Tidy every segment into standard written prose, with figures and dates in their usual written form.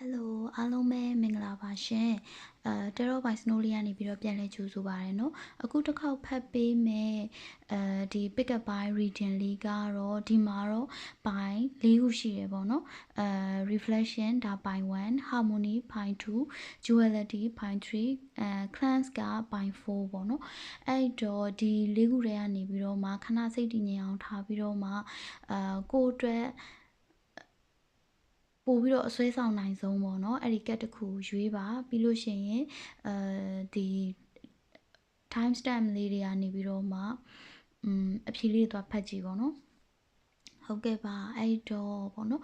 Hello အားလုံးပဲမင်္ဂလာပါရှင်Tarot by Snowly ကနေပြီးတော့ပြန်လည်ကြိုဆိုပါရနော်အခုတစ်ခေါက်ဖတ်ပေးမယ်ဒီ pick up by reading လေးကတော့ဒီမှာတော့ပိုင်း၄ခုရှိတယ်ပေါ့နော်reflection ဒါပိုင်း1 harmony ပိုင်း2 duality ပိုင်း3cleanse ကပိုင်း4ပေါ့နော်အဲ့တော့ဒီ၄ခုတွေကနေပြီးတော့မှခဏစိတ်တည်ငြိမ်အောင်ထားပြီးတော့မှကိုယ့်အတွက်ပို့ပြီးတော့အစွဲဆောင်နိုင်ဆုံးပေါ့နော်အဲ့ဒီကတ်တစ်ခုရွေးပါပြီးလို့ရှိရင်ဒီ time stamp လေးတွေကနေပြီးတော့မှအဖြေလေးတွေသွားဖတ်ကြည့်ပေါ့နော်ဟုတ်ကဲ့ပါအဲ့တော့ပေါ့နော်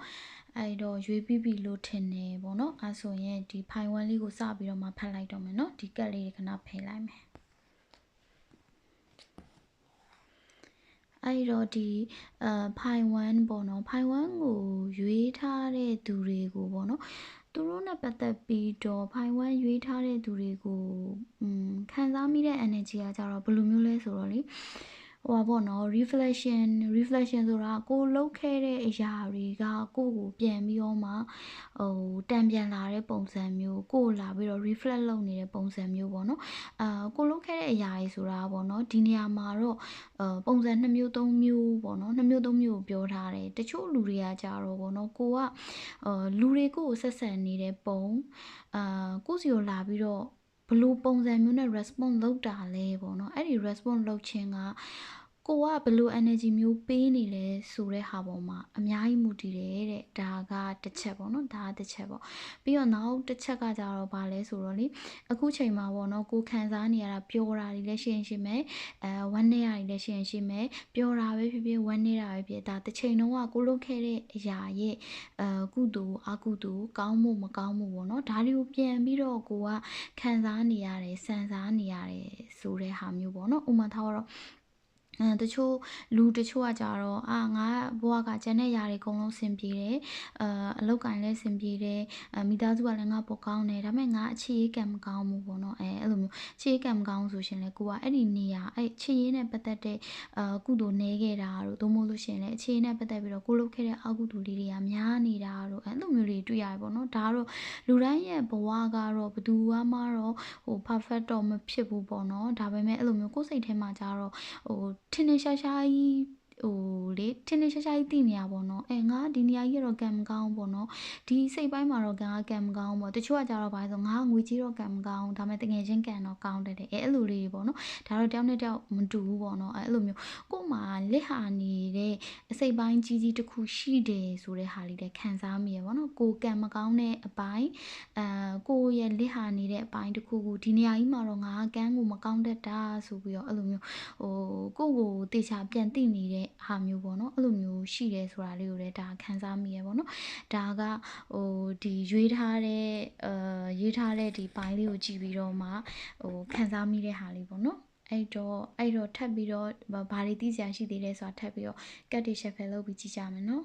အဲ့တော့ရွေးပြီးပြီလို့ထင်တယ်ပေါ့နော်အဲ့ဆိုရင်ဒီ file 1လေးကိုစပြီးတော့မှဖတ်လိုက်တော့မယ်နော်ဒီကတ်လေးတွေခဏဖယ်လိုက်မယ်အဲ့တော့ဒီfile 1ပေါ့နော် file 1ကိုရွေးထားတဲ့သူတွေကိုပေါ့နော်သူတို့နဲ့ပတ်သက်ပြီးတော့file 1ရွေးထားတဲ့သူတွေကိုခံစားမိတဲ့ energy ကကြတော့ဘယ်လိုမျိုးလဲဆိုတော့လေဟိုပါပေါ့နော် reflection ဆိုတာကိုလှုပ်ခဲ့တဲ့အရာတွေကကိုယ့်ကိုပြန်ပြီးတော့မှတံပြန်လာတဲ့ပုံစံမျိုးကိုလာပြီးတော့ reflect လုပ်နေတဲ့ပုံစံမျိုးပေါ့နော်ကိုလှုပ်ခဲ့တဲ့အရာတွေဆိုတာပေါ့နော်ဒီနေရာမှာတော့ပုံစံ2မျိုး3မျိုးပေါ့နော်2မျိုး3မျိုးကိုပြောထားတယ်တချို့လူတွေကကြတော့ပေါ့နော်ကိုကလူတွေကိုဆက်ဆံနေတဲ့ပုံကိုစီကိုလာပြီးတော့ဘလို့ပုံစံမျိုးနဲ့ response လုပ်တာလဲပေါ့နော်အဲ့ဒီ response လုပ်ခြင်းကကိုကဘလို့ energy မျိုးပေးနေလဲဆိုတဲ့ဟာပေါ်မှာအများကြီးမူတည်တယ်တဲ့ဒါကတစ်ချက်ပေါ့နော်ဒါကတစ်ချက်ပေါ့ပြီးတော့နောက်တစ်ချက်ကကြတော့ဗာလဲဆိုတော့လေအခုချိန်မှာပေါ့နော်ကိုခံစားနေရတာပျော်တာတွေလည်းရှိမယ်ဝမ်းနည်းရတွေလည်းရှိမယ်ပျော်တာပဲဖြစ်ဖြစ်ဝမ်းနည်းတာပဲဖြစ်ဒါတစ်ချိန်လုံးကကိုလုပ်ခဲ့တဲ့အရာရဲ့ကုသိုလ်အကုသိုလ်ကောင်းမှုမကောင်းမှုပေါ့နော်ဒါတွေကိုပြန်ပြီးတော့ကိုကခံစားနေရတယ်စံစားနေရတယ်ဆိုတဲ့ဟာမျိုးပေါ့နော်ဥမာထားတော့တချို့လူတချို့ကကြတော့ငါဘဝကကျန်တဲ့ຢာတွေအကုန်လုံးဆင်ပြေတယ်အလောက်ကင်လည်းဆင်ပြေတယ်မိသားစုကလည်းငါပိုကောင်းတယ်ဒါပေမဲ့ငါအခြေရေးကံမကောင်းဘူးပေါ့နော်အဲ့လိုမျိုးအခြေရေးကံမကောင်းဆိုရှင်လေကိုကအဲ့ဒီနေရာအဲ့အခြေရေးနဲ့ပတ်သက်တဲ့ကုသိုလ်နေခဲ့တာတို့သို့မဟုတ်လို့ရှင်လေအခြေရေးနဲ့ပတ်သက်ပြီးတော့ကိုလုပ်ခဲ့တဲ့အကုသိုလ်လေးတွေကများနေတာတို့အဲ့လိုမျိုးတွေတွေ့ရတယ်ပေါ့နော်ဒါတော့လူတိုင်းရဲ့ဘဝကတော့ဘယ်သူမှတော့perfect တော့မဖြစ်ဘူးပေါ့နော်ဒါပေမဲ့အဲ့လိုမျိုးကိုယ်စိတ်ထဲမှာကြတော့ထင်းထင်းရှားရှားကြီးထင်းထင်းရှားရှားကြီးသိနေရပါတော့ငါဒီနေရာကြီးတော့ကံမကောင်းပေါ့နော်ဒီစိတ်ပိုင်းမှာတော့ကံမကောင်းပေါ့တချို့ကကြတော့ဘာလဲဆိုငါငွေကြီးတော့ကံမကောင်းဒါပေမဲ့တကယ်ချင်းကံတော့ကောင်းတယ်အဲ့လိုလေးပေါ့နော်ဒါတော့တယောက်နဲ့တယောက်မတူဘူးပေါ့နော်အဲ့လိုမျိုးကို့မှာလက်ဟာနေတဲ့အစိတ်ပိုင်းကြီးကြီးတစ်ခုရှိတယ်ဆိုတဲ့ဟာလေးတွေခံစားမိရပေါ့နော်ကိုကံမကောင်းတဲ့အပိုင်းကိုရဲ့လက်ဟာနေတဲ့အပိုင်းတစ်ခုကိုဒီနေရာကြီးမှာတော့ငါကံကိုမကောင်းတတ်တာဆိုပြီးတော့အဲ့လိုမျိုးကိုယ့်ကိုတေချာပြန်သိနေတဲ့ဟာမျိုးပေါ့နော်အဲ့လိုမျိုးရှိတယ်ဆိုတာလေးကိုလည်းဒါခံစားမိရပေါ့နော်ဒါကဒီရွေးထားတဲ့ဒီပိုင်းလေးကိုကြည့်ပြီးတော့မှခံစားမိတဲ့ဟာလေးပေါ့နော်အဲ့တော့ထပ်ပြီးတော့ဘာတွေသိစရာရှိသေးလဲဆိုတာထပ်ပြီးတော့ကတ်တွေရှက်ဖယ်လုပ်ပြီးကြည့်ကြမယ်နော်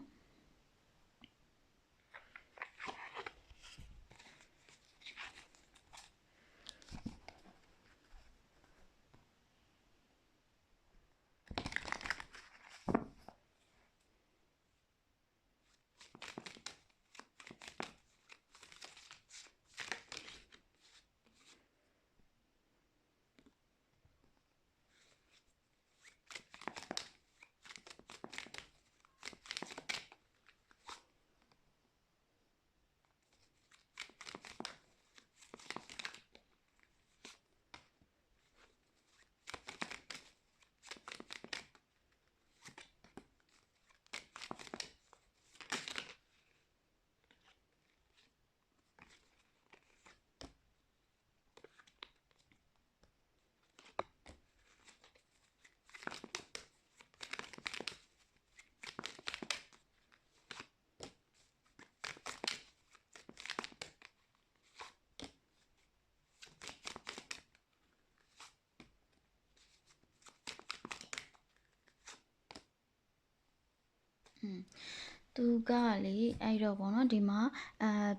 သူကလေအဲ့တော့ပေါ့နော်ဒီမှာ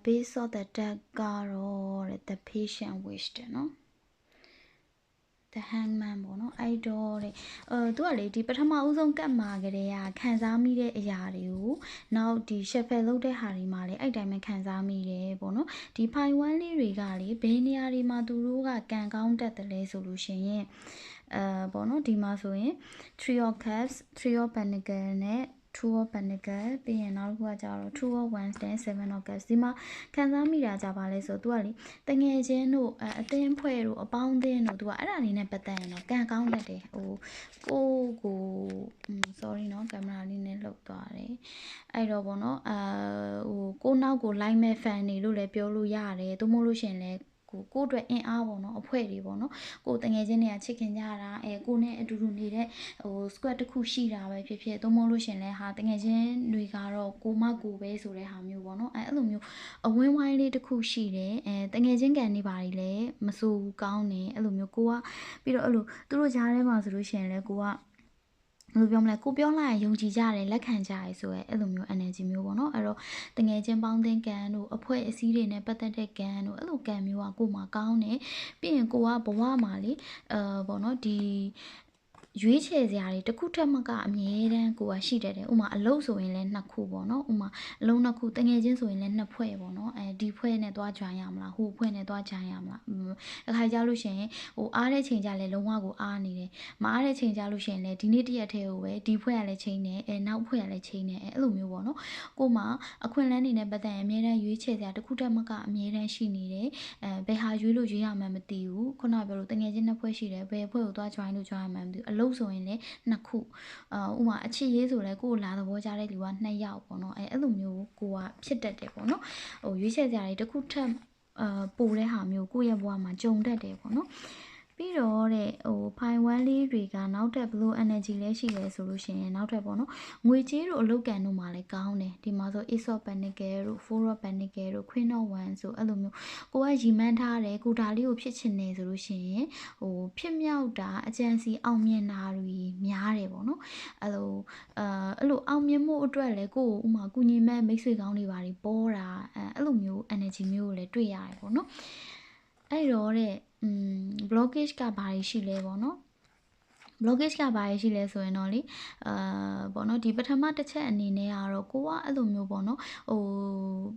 base of the deck ကတော့ the patient wish တဲ့နော် the hangman ပေါ့နော်အဲ့တော့တဲ့သူကလေဒီပထမဦးဆုံးကတ်မှာကလေးကခံစားမိတဲ့အရာတွေကို နောက်ဒီ shuffle လုပ်တဲ့ဟာတွေမှာလည်းအဲ့တိုင်းပဲခံစားမိတယ်ပေါ့နော်ဒီ pi 1လေးတွေကလေဘယ်နေရာတွေမှာသူတို့ကကံကောင်းတတ်တယ်လဲဆိုလို့ရှိရင်ပေါ့နော်ဒီမှာဆိုရင် three of cups three of pentacle နဲ့ two of pentacle ပြီးရင်နောက်တစ်ခုကကြတော့ two of wands နဲ့ seven of cups ဒီမှာခံစားမိတာကြပါလဲဆိုတော့ तू ကလေတငယ်ချင်းတို့အသင်းဖွဲ့တို့အပေါင်းအသင်းတို့ तू ကအဲ့ဒါလေးနဲ့ပတ်သက်ရင်တော့ကံကောင်းတတ်တယ်ဟိုကို sorry เนาะကင်မရာလေးနဲ့လှုပ်သွားတယ်အဲ့တော့ဗောနော်ဟိုကိုနောက်ကို like မဲ့ fan တွေလို့လည်းပြောလို့ရတယ်သို့မဟုတ်လို့ရှင်လဲကိုအတွက်အင်အားပေါ့နော်အဖွဲ့တွေပေါ့နော်ကိုတငယ်ချင်းတွေကချစ်ခင်ကြတာကိုနဲ့အတူတူနေတဲ့ဟို squad တစ်ခုရှိတာပဲဖြစ်ဖြစ်သို့မဟုတ်လို့ရှင်လဲဟာတငယ်ချင်းတွေကတော့ကိုမကိုပဲဆိုတဲ့ဟာမျိုးပေါ့နော်အဲ့လိုမျိုးအဝင်းဝိုင်းလေးတစ်ခုရှိတယ်တငယ်ချင်းကန်နေပါလေလဲမစိုးဘူးကောင်းတယ်အဲ့လိုမျိုးကိုကပြီးတော့အဲ့လိုသူတို့ကြားထဲမှာဆိုလို့ရှင်လဲကိုကဘယ်လိုပြောမလဲကိုပြောလိုက်ရင်ယုံကြည်ကြတယ်လက်ခံကြရဲဆိုရဲအဲ့လိုမျိုး energy မျိုးပေါ့နော်အဲ့တော့တငယ်ချင်းပေါင်းသင်းကံတို့အဖွဲ့အစည်းတွေနဲ့ပတ်သက်တဲ့ကံတို့အဲ့လိုကံမျိုးကကိုမှကောင်းတယ်ပြီးရင်ကိုကဘဝမှာလေပေါ့နော်ဒီရွေးချယ်စရာတွေတစ်ခုထက်မကအမြဲတမ်းကိုကရှိတတ်တယ်ဥမာအလုပ်ဆိုရင်လည်းနှစ်ခုပေါ့နော်ဥမာအလုံးနှစ်ခုတငယ်ချင်းဆိုရင်လည်းနှစ်ဖွဲ့ပေါ့နော်ဒီဖွဲ့နဲ့သွား join ရမလားဟိုဖွဲ့နဲ့သွား join ရမလားတစ်ခါကြလို့ရှိရင်ဟိုအားတဲ့ချိန်ကြလဲလုံးဝကိုအားနေတယ်မအားတဲ့ချိန်ကြလို့ရှိရင်လည်းဒီနေ့တရက်တည်းကိုပဲဒီဖွဲ့ကလည်းချိန်နေနောက်ဖွဲ့ကလည်းချိန်နေအဲ့လိုမျိုးပေါ့နော်ကိုမှအခွင့်အလမ်းတွေနဲ့ပတ်သက်ရင်အမြဲတမ်းရွေးချယ်စရာတစ်ခုထက်မကအမြဲတမ်းရှိနေတယ်ဘယ်ဟာရွေးလို့ရွေးရမှန်းမသိဘူးခုနကပြောလို့တငယ်ချင်းနှစ်ဖွဲ့ရှိတယ်ဘယ်ဖွဲ့ကိုသွား join လို့ join ရမှန်းမသိဘူးအလုပ်ဆိုရင်လည်းနှစ်ခုဥမာအချစ်ရေးဆိုလဲကိုယ်လာသဘောကြတဲ့လူက2ယောက်ပေါ့နော်အဲ့လိုမျိုးကိုကဖြစ်တတ်တယ်ပေါ့နော်ဟိုရွေးချယ်စရာတွေတစ်ခုထက်ပိုတဲ့ဟာမျိုးကိုယ့်ရဲ့ဘဝမှာကြုံတတ်တယ်ပေါ့နော်ပြီးတော့တဲ့ဟို pi 1လေးတွေကနောက်ထပ်ဘလို့ energy လဲရှိလဲဆိုလို့ရှိရင်နောက်ထပ်ပေါ့နော်ငွေကြေးတို့အလုပ်ကံတို့မှာလည်းကောင်းတယ်ဒီမှာဆို ace of pentacle တို့ four of pentacle တို့ queen of wands ဆိုအဲ့လိုမျိုးကိုကရီမန်းထားတယ်ကိုဒါလေးကိုဖြစ်ချင်နေဆိုလို့ရှိရင်ဟိုဖြစ်မြောက်တာအကြံစီအောင်မြင်တာတွေများတယ်ပေါ့နော်အဲ့လိုအောင်မြင်မှုအတွက်လည်းကိုဥမာကုညီမဲ့မိတ်ဆွေကောင်းတွေပါတွေပေါ်တာအဲ့လိုမျိုး energy မျိုးကိုလည်းတွေ့ရတယ်ပေါ့နော်အဲ့တော့တဲ့blockage ကဘာရှိလဲပေါ့နော် blockage ကဘာရှိလဲဆိုရင်တော့လေပေါ့နော်ဒီပထမတစ်ချက်အနေနဲ့ကတော့ကိုကအဲ့လိုမျိုးပေါ့နော်ဟို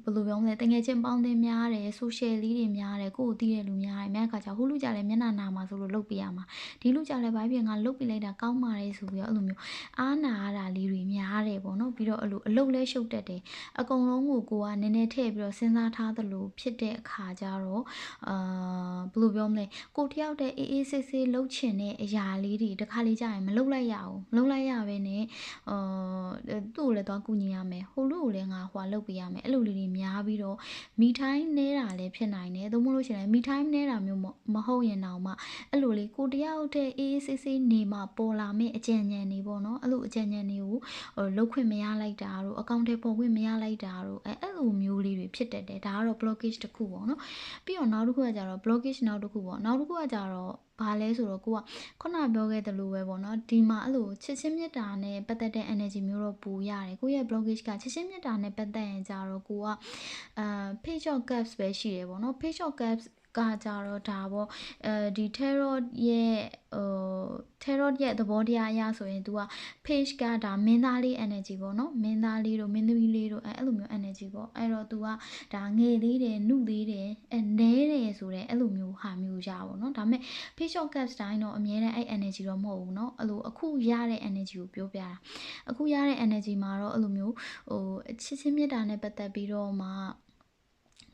ဘယ်လိုပြောမလဲတကယ်ချင်းပေါင်းသင်းများတယ် social လေးတွေများတယ်ကိုကိုသိတဲ့လူများတယ်များခါကျဟိုလူကြလည်းမျက်နှာနာမှာဆိုလို့လုပ်ပြရမှာဒီလူကြလည်းဘာဖြစ်ငါလုပ်ပြလိုက်တာကောင်းပါတယ်ဆိုပြီးတော့အဲ့လိုမျိုးအားနာရတာလေးတွေများတယ်ပေါ့နော်ပြီးတော့အဲ့လိုအလုပ်လဲရှုပ်တတ်တယ်အကုန်လုံးကိုကနည်းနည်းထည့်ပြီးတော့စဉ်းစားထားသလိုဖြစ်တဲ့အခါကျတော့ဘယ်လိုပြောမလဲကိုတယောက်တည်းအေးအေးဆေးဆေးလုပ်ချင်တဲ့အရာလေးတွေတခါလေးကြာရင်မလုပ်လိုက်ရအောင်မလုပ်လိုက်ရဘဲနဲ့သူ့ကိုလည်းသွားကူညီရမယ်ဟိုလူကိုလည်းငါဟွာလုပ်ပေးရမယ်အဲ့လိုလေးတွေများပြီးတော့မိထိုင်းနေတာလည်းဖြစ်နိုင်တယ်သို့မဟုတ်လို့ရှိရင်မိထိုင်းနေတာမျိုးမဟုတ်ရင်တောင်မှအဲ့လိုလေးကိုတယောက်တည်းအေးအေးဆေးဆေးနေမှပေါ်လာမယ့်အကြံဉာဏ်တွေပေါ့နော်အဲ့လိုအကြံဉာဏ်တွေကိုလုပ်ခွင့်မရလိုက်တာတို့အကောင့်ထဲပေါ်ခွင့်မရလိုက်တာတို့အဲ့လိုမျိုးလေးတွေဖြစ်တတ်တယ်ဒါကတော့ blockage တစ်ခုပေါ့နော်ပြီးတော့နောက်တစ်ခုကကြတော့ blockage နောက်တစ်ခုပေါ့နောက်တစ်ခုကကြတော့ဘာလဲဆိုတော့ကိုကခုနပြောခဲ့သလိုပဲပေါ့နော်ဒီမှာအဲ့လိုချစ်ချင်းမြတ်တာနဲ့ပတ်သက်တဲ့ energy မျိုးတော့ပူရတယ်ကိုရဲ့ blockage ကချစ်ချင်းမြတ်တာနဲ့ပတ်သက်ရင်ကြတော့ကိုကpage of cups ပဲရှိတယ်ပေါ့နော် page of cups ကကြတော့ဒါပေါ့ဒီ tarot ရဲ့tarot ရဲ့သဘောတရားအရဆိုရင် तू က page ကဒါမင်းသားလေး energy ပေါ့နော်မင်းသားလေးတို့မင်းသမီးလေးတို့အဲ့လိုမျိုး energy ပေါ့အဲ့တော့ तू ကဒါငယ်သေးတယ်နှုတ်သေးတယ်နဲတယ်ဆိုတဲ့အဲ့လိုမျိုးဟာမျိုးရပါတော့ဒါပေမဲ့ page of cups တိုင်းတော့အမြဲတမ်းအဲ့ energy တော့မဟုတ်ဘူးเนาะအဲ့လိုအခုရတဲ့ energy ကိုပြောပြတာအခုရတဲ့ energy မှာတော့အဲ့လိုမျိုးဟိုချစ်ချင်းမြတ်တာနဲ့ပတ်သက်ပြီးတော့မှ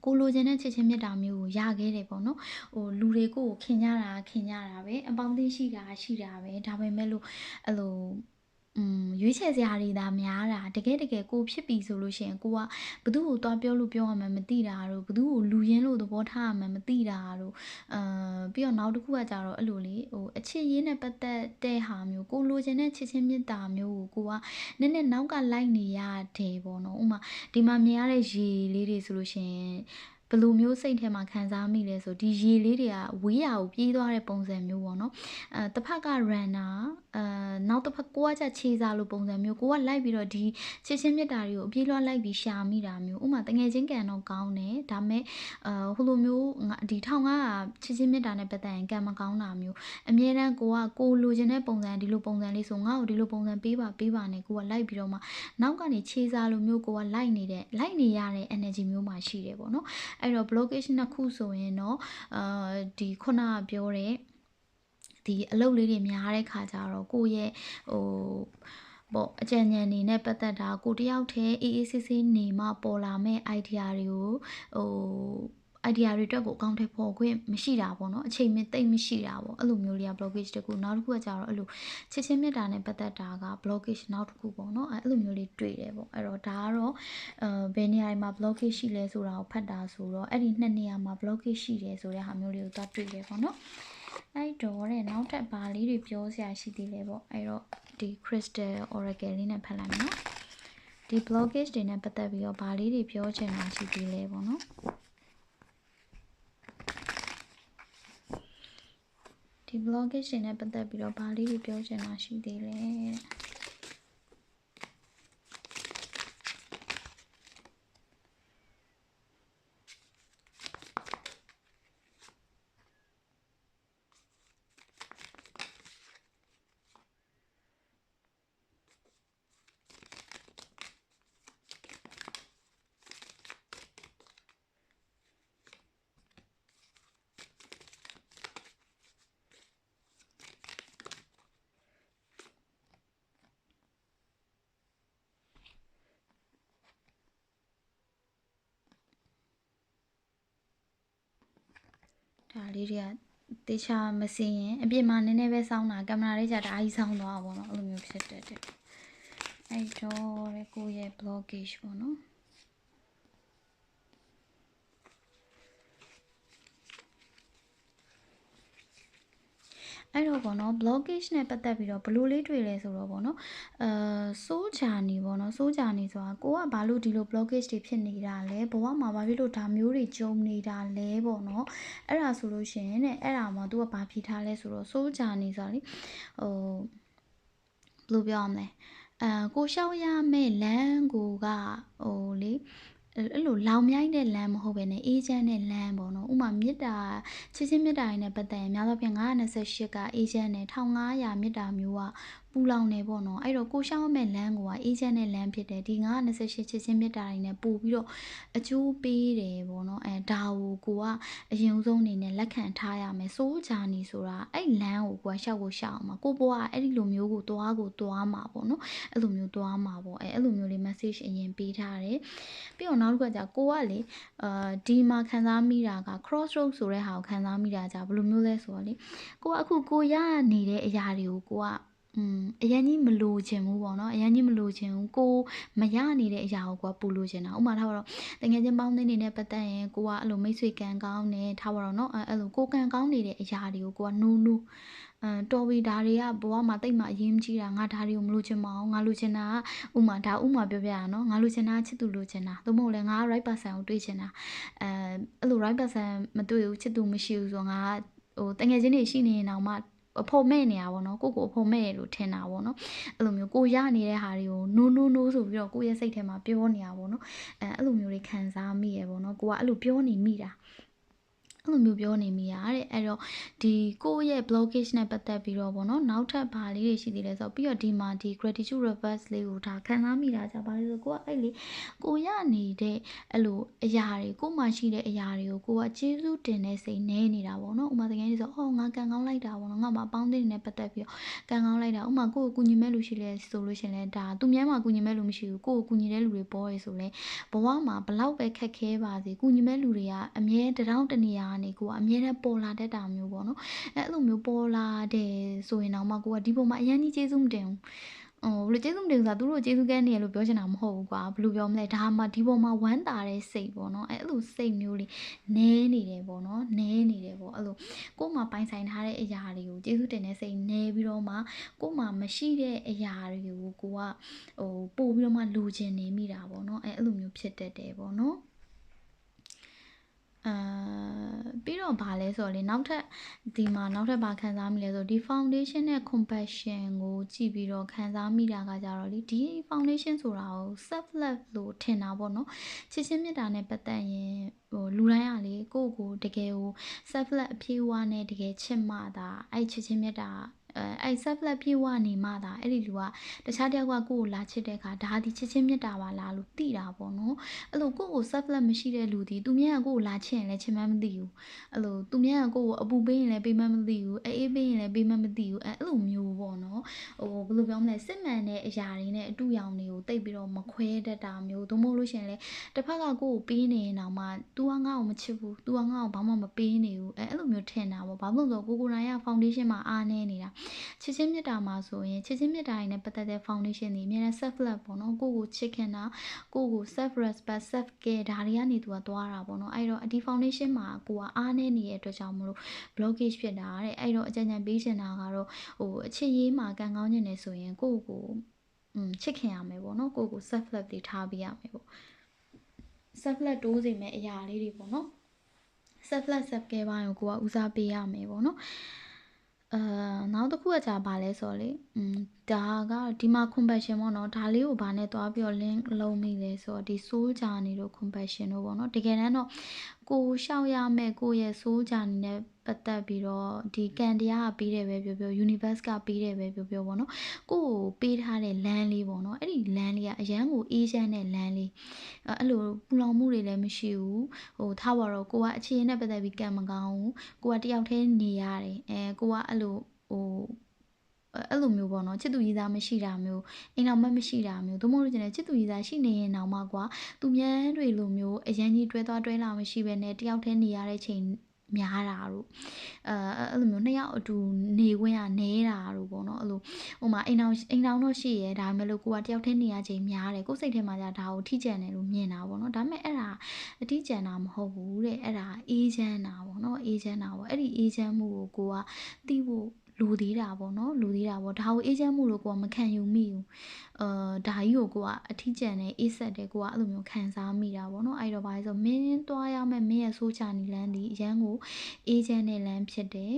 ကိုလိုချင်တဲ့ချစ်ချင်းမြတ်တာမျိုးကိုရခဲ့တယ်ပေါ့နော်ဟိုလူတွေကိုခင်ကြတာပဲအပေါင်းအသင်းရှိတာပဲဒါပေမဲ့လို့အဲ့လိုရွေးချယ်စရာတွေဒါများတာတကယ်ကိုဖြစ်ပြီဆိုလို့ရှိရင်ကိုကဘသူ့ကိုသွားပြောလို့ပြောရမှမသိတာတို့ဘသူ့ကိုလူရင်းလို့သဘောထားရမှမသိတာတို့ပြီးတော့နောက်တစ်ခုကကြတော့အဲ့လိုလေဟိုအချစ်ရေးနဲ့ပတ်သက်တဲ့ဟာမျိုးကိုလိုချင်တဲ့ချစ်ချင်းမြတ်တာမျိုးကိုကနည်းနည်းနောက်ကလိုက်နေရတယ်ပေါ့နော်ဥမာဒီမှာမြင်ရတဲ့ရေလေးတွေဆိုလို့ရှိရင် ဘယ်လိုမျိုးစိတ်ထဲမှာခံစားမိလဲဆိုဒီရေလေးတွေကဝေးရကိုပြေးသွားတဲ့ပုံစံမျိုးပေါ့နော်တစ်ဖက်က runner နောက်တစ်ဖက်ကိုကကြခြေစားလို့ပုံစံမျိုးကိုကလိုက်ပြီးတော့ဒီချစ်ချင်းမြတ်တာတွေကိုအပြေးလွှားလိုက်ပြီးရှာမိတာမျိုးဥမာတငယ်ချင်းကန်တော့ကောင်းတယ်ဒါပေမဲ့ဟိုလိုမျိုးဒီထောင်ကချစ်ချင်းမြတ်တာနဲ့ပတ်သက်ရင်ကံမကောင်းတာမျိုးအမြဲတမ်းကိုလိုချင်တဲ့ပုံစံဒီလိုပုံစံလေးဆိုငါ့ကိုဒီလိုပုံစံပေးပါနဲ့ကိုကလိုက်ပြီးတော့မှနောက်ကနေခြေစားလိုမျိုးကိုကလိုက်နေရတဲ့ energy မျိုးမှရှိတယ်ပေါ့နော်အဲ့တော့ blockage နှစ်ခုဆိုရင်တော့ဒီခုနကပြောတဲ့ဒီအလုပ်လေးတွေများတဲ့ခါကျတော့ကိုရဲ့ပေါ့အကြံဉာဏ်နေနဲ့ပတ်သက်တာကိုတယောက်တည်းအေးအေးဆေးဆေးနေမှပေါ်လာမဲ့ idea တွေကိုidea တွေအတွက်ကိုအကောင့်ထဲပေါ်ခွင့်မရှိတာပေါ့နော်အချိန်မသိမ့်မရှိတာပေါ့အဲ့လိုမျိုးလေးက blockage တကူနောက်တစ်ခုကကျတော့အဲ့လိုချစ်ချင်းမြတ်တာနဲ့ပတ်သက်တာက blockage နောက်တစ်ခုပေါ့နော်အဲ့လိုမျိုးလေးတွေ့တယ်ပေါ့အဲ့တော့ဒါကတော့ဘယ်နေရာမှာ blockage ရှိလဲဆိုတာကိုဖတ်တာဆိုတော့အဲ့ဒီနှစ်နေရာမှာ blockage ရှိတယ်ဆိုတဲ့ဟာမျိုးလေးကိုသွားတွေ့တယ်ပေါ့နော်အဲ့တော့တဲ့နောက်ထပ်ဘာလေးတွေပြောစရာရှိသေးလဲပေါ့အဲ့တော့ဒီ crystal oracle လေးနဲ့ဖတ်လိုက်မယ်နော်ဒီ blockage တွေနဲ့ပတ်သက်ပြီးတော့ဘာလေးတွေပြောချင်တာရှိသေးလဲပေါ့နော်ဒီ blockage တွေနဲ့ပတ်သက်ပြီးတော့ဘာလေးတွေပြောချင်တာရှိသေးလဲဒါလေးတွေကတေချာမစင်ရင်အပြင်မှာနည်းနည်းပဲစောင်းတာကင်မရာလေးကြတအားကြီးစောင်းသွားပါတော့အဲ့လိုမျိုးဖြစ်တဲ့အဲ့တော့ကိုရဲ့ blockage ပေါ့နော်အဲ့တော့ပေါ့နော် blockage နဲ့ပတ်သက်ပြီးတော့ဘလို့လေးတွေ့လဲဆိုတော့ပေါ့နော်စိုးချာနေပေါ့နော်စိုးချာနေဆိုတာကိုကဘာလို့ဒီလို blockage တွေဖြစ်နေတာလဲဘဝမှာဘာဖြစ်လို့ဒါမျိုးတွေကြုံနေတာလဲပေါ့နော်အဲ့ဒါဆိုလို့ရှိရင်တဲ့အဲ့ဒါမှာ तू ကဘာဖြေထားလဲဆိုတော့စိုးချာနေဆိုတာလေဘယ်လိုပြောရမလဲကိုရှောက်ရမယ့်လမ်းကိုကလေအဲ့လိုလောင်မြိုင်းတဲ့လမ်းမဟုတ်ဘဲနဲ့အေးချမ်းတဲ့လမ်းပေါ့နော်ဥမာမြစ်တာချစ်ချင်းမြစ်တာရင်းနဲ့ပတ်သက်ရင်များသောအားဖြင့်928ကအေးချမ်းတယ်1500မြစ်တာမျိုးကပူလောင်နေပေါ့နော်အဲ့တော့ကိုရှောင်းမဲ့လမ်းကအေးချမ်းတဲ့လမ်းဖြစ်တယ်ဒီ928ချစ်ချင်းမြစ်တာရင်းနဲ့ပို့ပြီးတော့အကျိုးပေးတယ်ပေါ့နော်ဒါကိုကအရင်ဆုံးအနေနဲ့လက်ခံထားရမယ်စိုးချာနေဆိုတာအဲ့လမ်းကိုရှောက်အောင်မှာကိုဘွားအဲ့ဒီလိုမျိုးကိုသွားမှာပေါ့နော်အဲ့လိုမျိုးသွားမှာပေါ့အဲ့လိုမျိုးလေး message အရင်ပေးထားတယ်ပြီးတော့နောက်တစ်ခုကကြာကိုကလေဒီမှာခံစားမိတာက crossroad ဆိုတဲ့ဟာကိုခံစားမိတာကြာဘယ်လိုမျိုးလဲဆိုတော့လေကိုကအခုကိုရနေတဲ့အရာတွေကိုကိုကအရင်ကြီးမလိုချင်ဘူးပေါ့နော်အရင်ကြီးမလိုချင်ဘူးကိုမရနေတဲ့အရာကိုပူလိုချင်တာဥမာထားပါတော့တကယ်ချင်းပေါင်းသင်းနေတဲ့ပတ်သက်ရင်ကိုကအဲ့လိုမိတ်ဆွေကံကောင်းနေထားပါတော့နော်အဲ့လိုကိုကံကောင်းနေတဲ့အရာတွေကိုကိုကနူးတော်ပြီဒါတွေကဘဝမှာတိတ်မှအရင်ကြီးတာငါဒါတွေကိုမလိုချင်ပါဘူးငါလိုချင်တာကဥမာပြောပြရနော်ငါလိုချင်တာချစ်သူလိုချင်တာသို့မဟုတ်လဲငါ right person ကိုတွေ့ချင်တာအဲ့လို right person မတွေ့ဘူးချစ်သူမရှိဘူးဆိုတော့ငါတကယ်ချင်းတွေရှိနေရင်တော့မှအဖို့မဲ့နေတာပေါ့နော်ကိုအဖို့မဲ့လို့ထင်တာပေါ့နော်အဲ့လိုမျိုးကိုရနေတဲ့ဟာတွေကိုနိုးဆိုပြီးတော့ကိုရဲ့စိတ်ထဲမှာပြောနေတာပေါ့နော်အဲ့လိုမျိုးတွေခံစားမိရပေါ့နော်ကိုကအဲ့လိုပြောနေမိတာအဲ့လိုမျိုးပြောနေမိရတဲ့အဲ့တော့ဒီကိုရဲ့ blockage နဲ့ပတ်သက်ပြီးတော့ပေါ့နော်နောက်ထပ်ဘာလေးတွေရှိသေးလဲဆိုတော့ပြီးတော့ဒီမှာဒီ gratitude reverse လေးကိုဒါခံစားမိတာကြပါလို့ဆိုကိုကအဲ့လေကိုရနေတဲ့အဲ့လိုအရာတွေကိုမှရှိတဲ့အရာတွေကိုကိုကကျေးဇူးတင်တဲ့စိတ်နဲနေတာပေါ့နော်ဥမာတကယ်ကြီးဆိုငါကံကောင်းလိုက်တာပေါ့နော်ငါမှအပေါင်းအသင်းနဲ့ပတ်သက်ပြီးတော့ကံကောင်းလိုက်တာဥမာကိုကူညီမဲ့လူရှိလဲဆိုလို့ရှင်လဲဒါသူများမှကူညီမဲ့လူမရှိဘူးကိုကူညီတဲ့လူတွေပေါ်ရဆိုလဲဘဝမှာဘလောက်ပဲခက်ခဲပါစေကူညီမဲ့လူတွေကအမြဲတနေရာကနေကိုကအမြဲတမ်းပေါ်လာတတ်တာမျိုးပေါ့နော်အဲ့လိုမျိုးပေါ်လာတယ်ဆိုရင်တော့မှကိုကဒီပုံမှာအရင်ကြီးကျေးဇူးမတင်ဘူးဘယ်လိုကျေးဇူးမတင်ဘူးဆိုတာသူတို့ကျေးဇူးကန်းနေရလို့ပြောချင်တာမဟုတ်ဘူးကွာဘယ်လိုပြောမလဲဒါမှဒီပေါ်မှာဝမ်းသာတဲ့စိတ်ပေါ့နော်အဲ့လိုစိတ်မျိုးလေးနဲနေတယ်ပေါ့နော်နဲနေတယ်ပေါ့အဲ့လိုကို့မှာပိုင်ဆိုင်ထားတဲ့အရာတွေကိုကျေးဇူးတင်တဲ့စိတ်နဲပြီးတော့မှကို့မှာမရှိတဲ့အရာတွေကိုကိုကပို့ပြီးတော့မှလိုချင်နေမိတာပေါ့နော်အဲ့လိုမျိုးဖြစ်တတ်တယ်ပေါ့နော် အဲ့တော့ဒီ blockage နဲ့ပတ်သက်ပြီးတော့ပေါ့နော်နောက်ထပ်ဘာလေးတွေရှိသေးလဲဆိုတော့ပြီးတော့ဒီမှာဒီ gratitude reverse လေးကိုဒါခံစားမိတာကြပါလို့ဆိုကိုကအဲ့လေကိုရနေတဲ့အဲ့လိုအရာတွေကိုကိုမှရှိတဲ့အရာတွေကို ပြီးတော့ဗာလဲဆိုတော့လေနောက်ထပ်ဒီမှာနောက်ထပ်ဗာခံစားမိလဲဆိုဒီ foundation နဲ့ compassion ကိုကြည့်ပြီးတော့ခံစားမိတာကကြတော့လေဒီ foundation ဆိုတာကို self love လို့ထင်တာပေါ့နော်ချစ်ချင်းမြတ်တာနဲ့ပတ်သက်ရင်ဟိုလူတိုင်းကလေကိုယ့်ကိုတကယ်ကို self love အပြည့်အဝနဲ့တကယ်ချစ်မှသာအဲ့ချစ်ချင်းမြတ်တာအဲ့ self love ပြည့်ဝနေမှသာအဲ့ဒီလူကတခြားတယောက်ကကိုယ့်ကိုလာချစ်တဲ့အခါဒါဒီချစ်ချင်းမြတ်တာပါလားလို့သိတာပေါ့နော်အဲ့လိုကိုယ့်ကို self love မရှိတဲ့လူဒီသူမြတ်ကကိုယ့်ကိုလာချစ်ရင်လည်းချစ်မှန်းမသိဘူးအဲ့လိုသူမြတ်ကကိုယ့်ကိုအပူပေးရင်လည်းပေးမှန်းမသိဘူးအေးပေးရင်လည်းပေးမှန်းမသိဘူးအဲ့လိုမျိုးပေါ့နော်ဟိုဘယ်လိုပြောမလဲစစ်မှန်တဲ့အရာတွေနဲ့အတူရောင်တွေကိုတိတ်ပြီးတော့မခွဲတတ်တာမျိုးသို့မဟုတ်လို့ရှင်လေတစ်ဖက်ကကိုယ့်ကိုပေးနေရင်တော့မှ तू ကငါ့ကိုမချစ်ဘူး तू ကငါ့ကိုဘာမှမပေးနေဘူးအဲ့လိုမျိုးထင်တာပေါ့ဘာလို့လဲဆိုတော့ကိုယ်တိုင်က foundation မှာအားနေနေတာချစ်ချင်းမြတ်တာမှာဆိုရင်ချစ်ချင်းမြတ်တာနဲ့ပတ်သက်တဲ့ foundation တွေအများနဲ့ self love ပေါ့နော်ကိုယ့်ကိုချစ်ခင်တာကိုယ့်ကို self respect self care ဒါတွေကနေ तू ကသွားတာပေါ့နော်အဲ့တော့ဒီ foundation မှာကိုကအားနေနေတဲ့အတွက်ကြောင့်မလို့ blockage ဖြစ်တာတဲ့အဲ့တော့အကြံဉာဏ်ပေးချင်တာကတော့ဟိုအချစ်ရေးမှာကံကောင်းခြင်းနေဆိုရင်ကိုယ့်ကိုချစ်ခင်ရမယ်ပေါ့နော်ကိုယ့်ကို self love တွေထားပေးရမယ်ပေါ့ self love တိုးစေမယ့်အရာလေးတွေပေါ့နော် self love self care ဘိုင်းကိုကိုကဦးစားပေးရမယ်ပေါ့နော်နောက်တစ်ခုကကြာပါလဲဆိုတော့လေဒါကဒီမှာ compassion ပေါ့နော်ဒါလေးကိုဘာနဲ့တွားပြီးတော့ link လုံးမိလဲဆိုတော့ဒီ soul journey တို့ compassion တို့ပေါ့နော်တကယ်တမ်းတော့ကိုရှောက်ရမယ်ကိုရဲ့ soul journey နဲ့ပတ်သက်ပြီးတော့ဒီကံတရားကပေးတယ်ပဲပြောပြော universe ကပေးတယ်ပဲပြောပြောပေါ့နော်ကိုကိုပေးထားတဲ့လမ်းလေးပေါ့နော်အဲ့ဒီလမ်းလေးကအရန်ကိုအေးချမ်းတဲ့လမ်းလေးအဲ့လိုပူလောင်မှုတွေလည်းမရှိဘူးဟိုထားပါတော့ကိုကအခြေအနေနဲ့ပတ်သက်ပြီးကံမကောင်းဘူးကိုကတယောက်တည်းနေရတယ်ကိုကအဲ့လိုဟိုအဲ့လိုမျိုးပေါ့နော်ချစ်သူကြီးသားမရှိတာမျိုးအိမ်တော်မက်မရှိတာမျိုးသို့မဟုတ်လို့ကျန်တဲ့ချစ်သူကြီးသားရှိနေရင်တောင်မှကွာသူမြန်းတွေလိုမျိုးအရန်ကြီးတွဲသွားတွဲလာမရှိဘဲနဲ့တယောက်တည်းနေရတဲ့ချိန်များတာတို့အဲ့လိုမျိုးနှစ်ယောက်အတူနေခွင့်ရနေတာတို့ပေါ့နော်အဲ့လိုဟိုမှာအိမ်တော်တော့ရှိရဲဒါပေမဲ့လို့ကိုကတယောက်တည်းနေရချိန်များတယ်ကိုယ်စိတ်ထဲမှာじゃဒါကိုထိကြံတယ်လို့မြင်တာပေါ့နော်ဒါပေမဲ့အဲ့ဒါအထိကြံတာမဟုတ်ဘူးတဲ့အဲ့ဒါအေးချမ်းတာပေါ့နော်အေးချမ်းတာပေါ့အဲ့ဒီအေးချမ်းမှုကိုကိုကသိဖို့လူသေးတာပေါ့နော်လူသေးတာပေါ့ဒါကိုအေးချမ်းမှုလို့ကိုကမခံယူမိဘူးဒါကြီးကိုကိုကအထီးကျန်တဲ့အေးဆက်တဲ့ကိုကအဲ့လိုမျိုးခံစားမိတာပေါ့နော်အဲ့တော့ဘာလဲဆိုမင်းသွားရမယ်မင်းရဲ့ဆိုးချနီလန်းဒီအရန်ကိုအေးချမ်းတဲ့လမ်းဖြစ်တယ်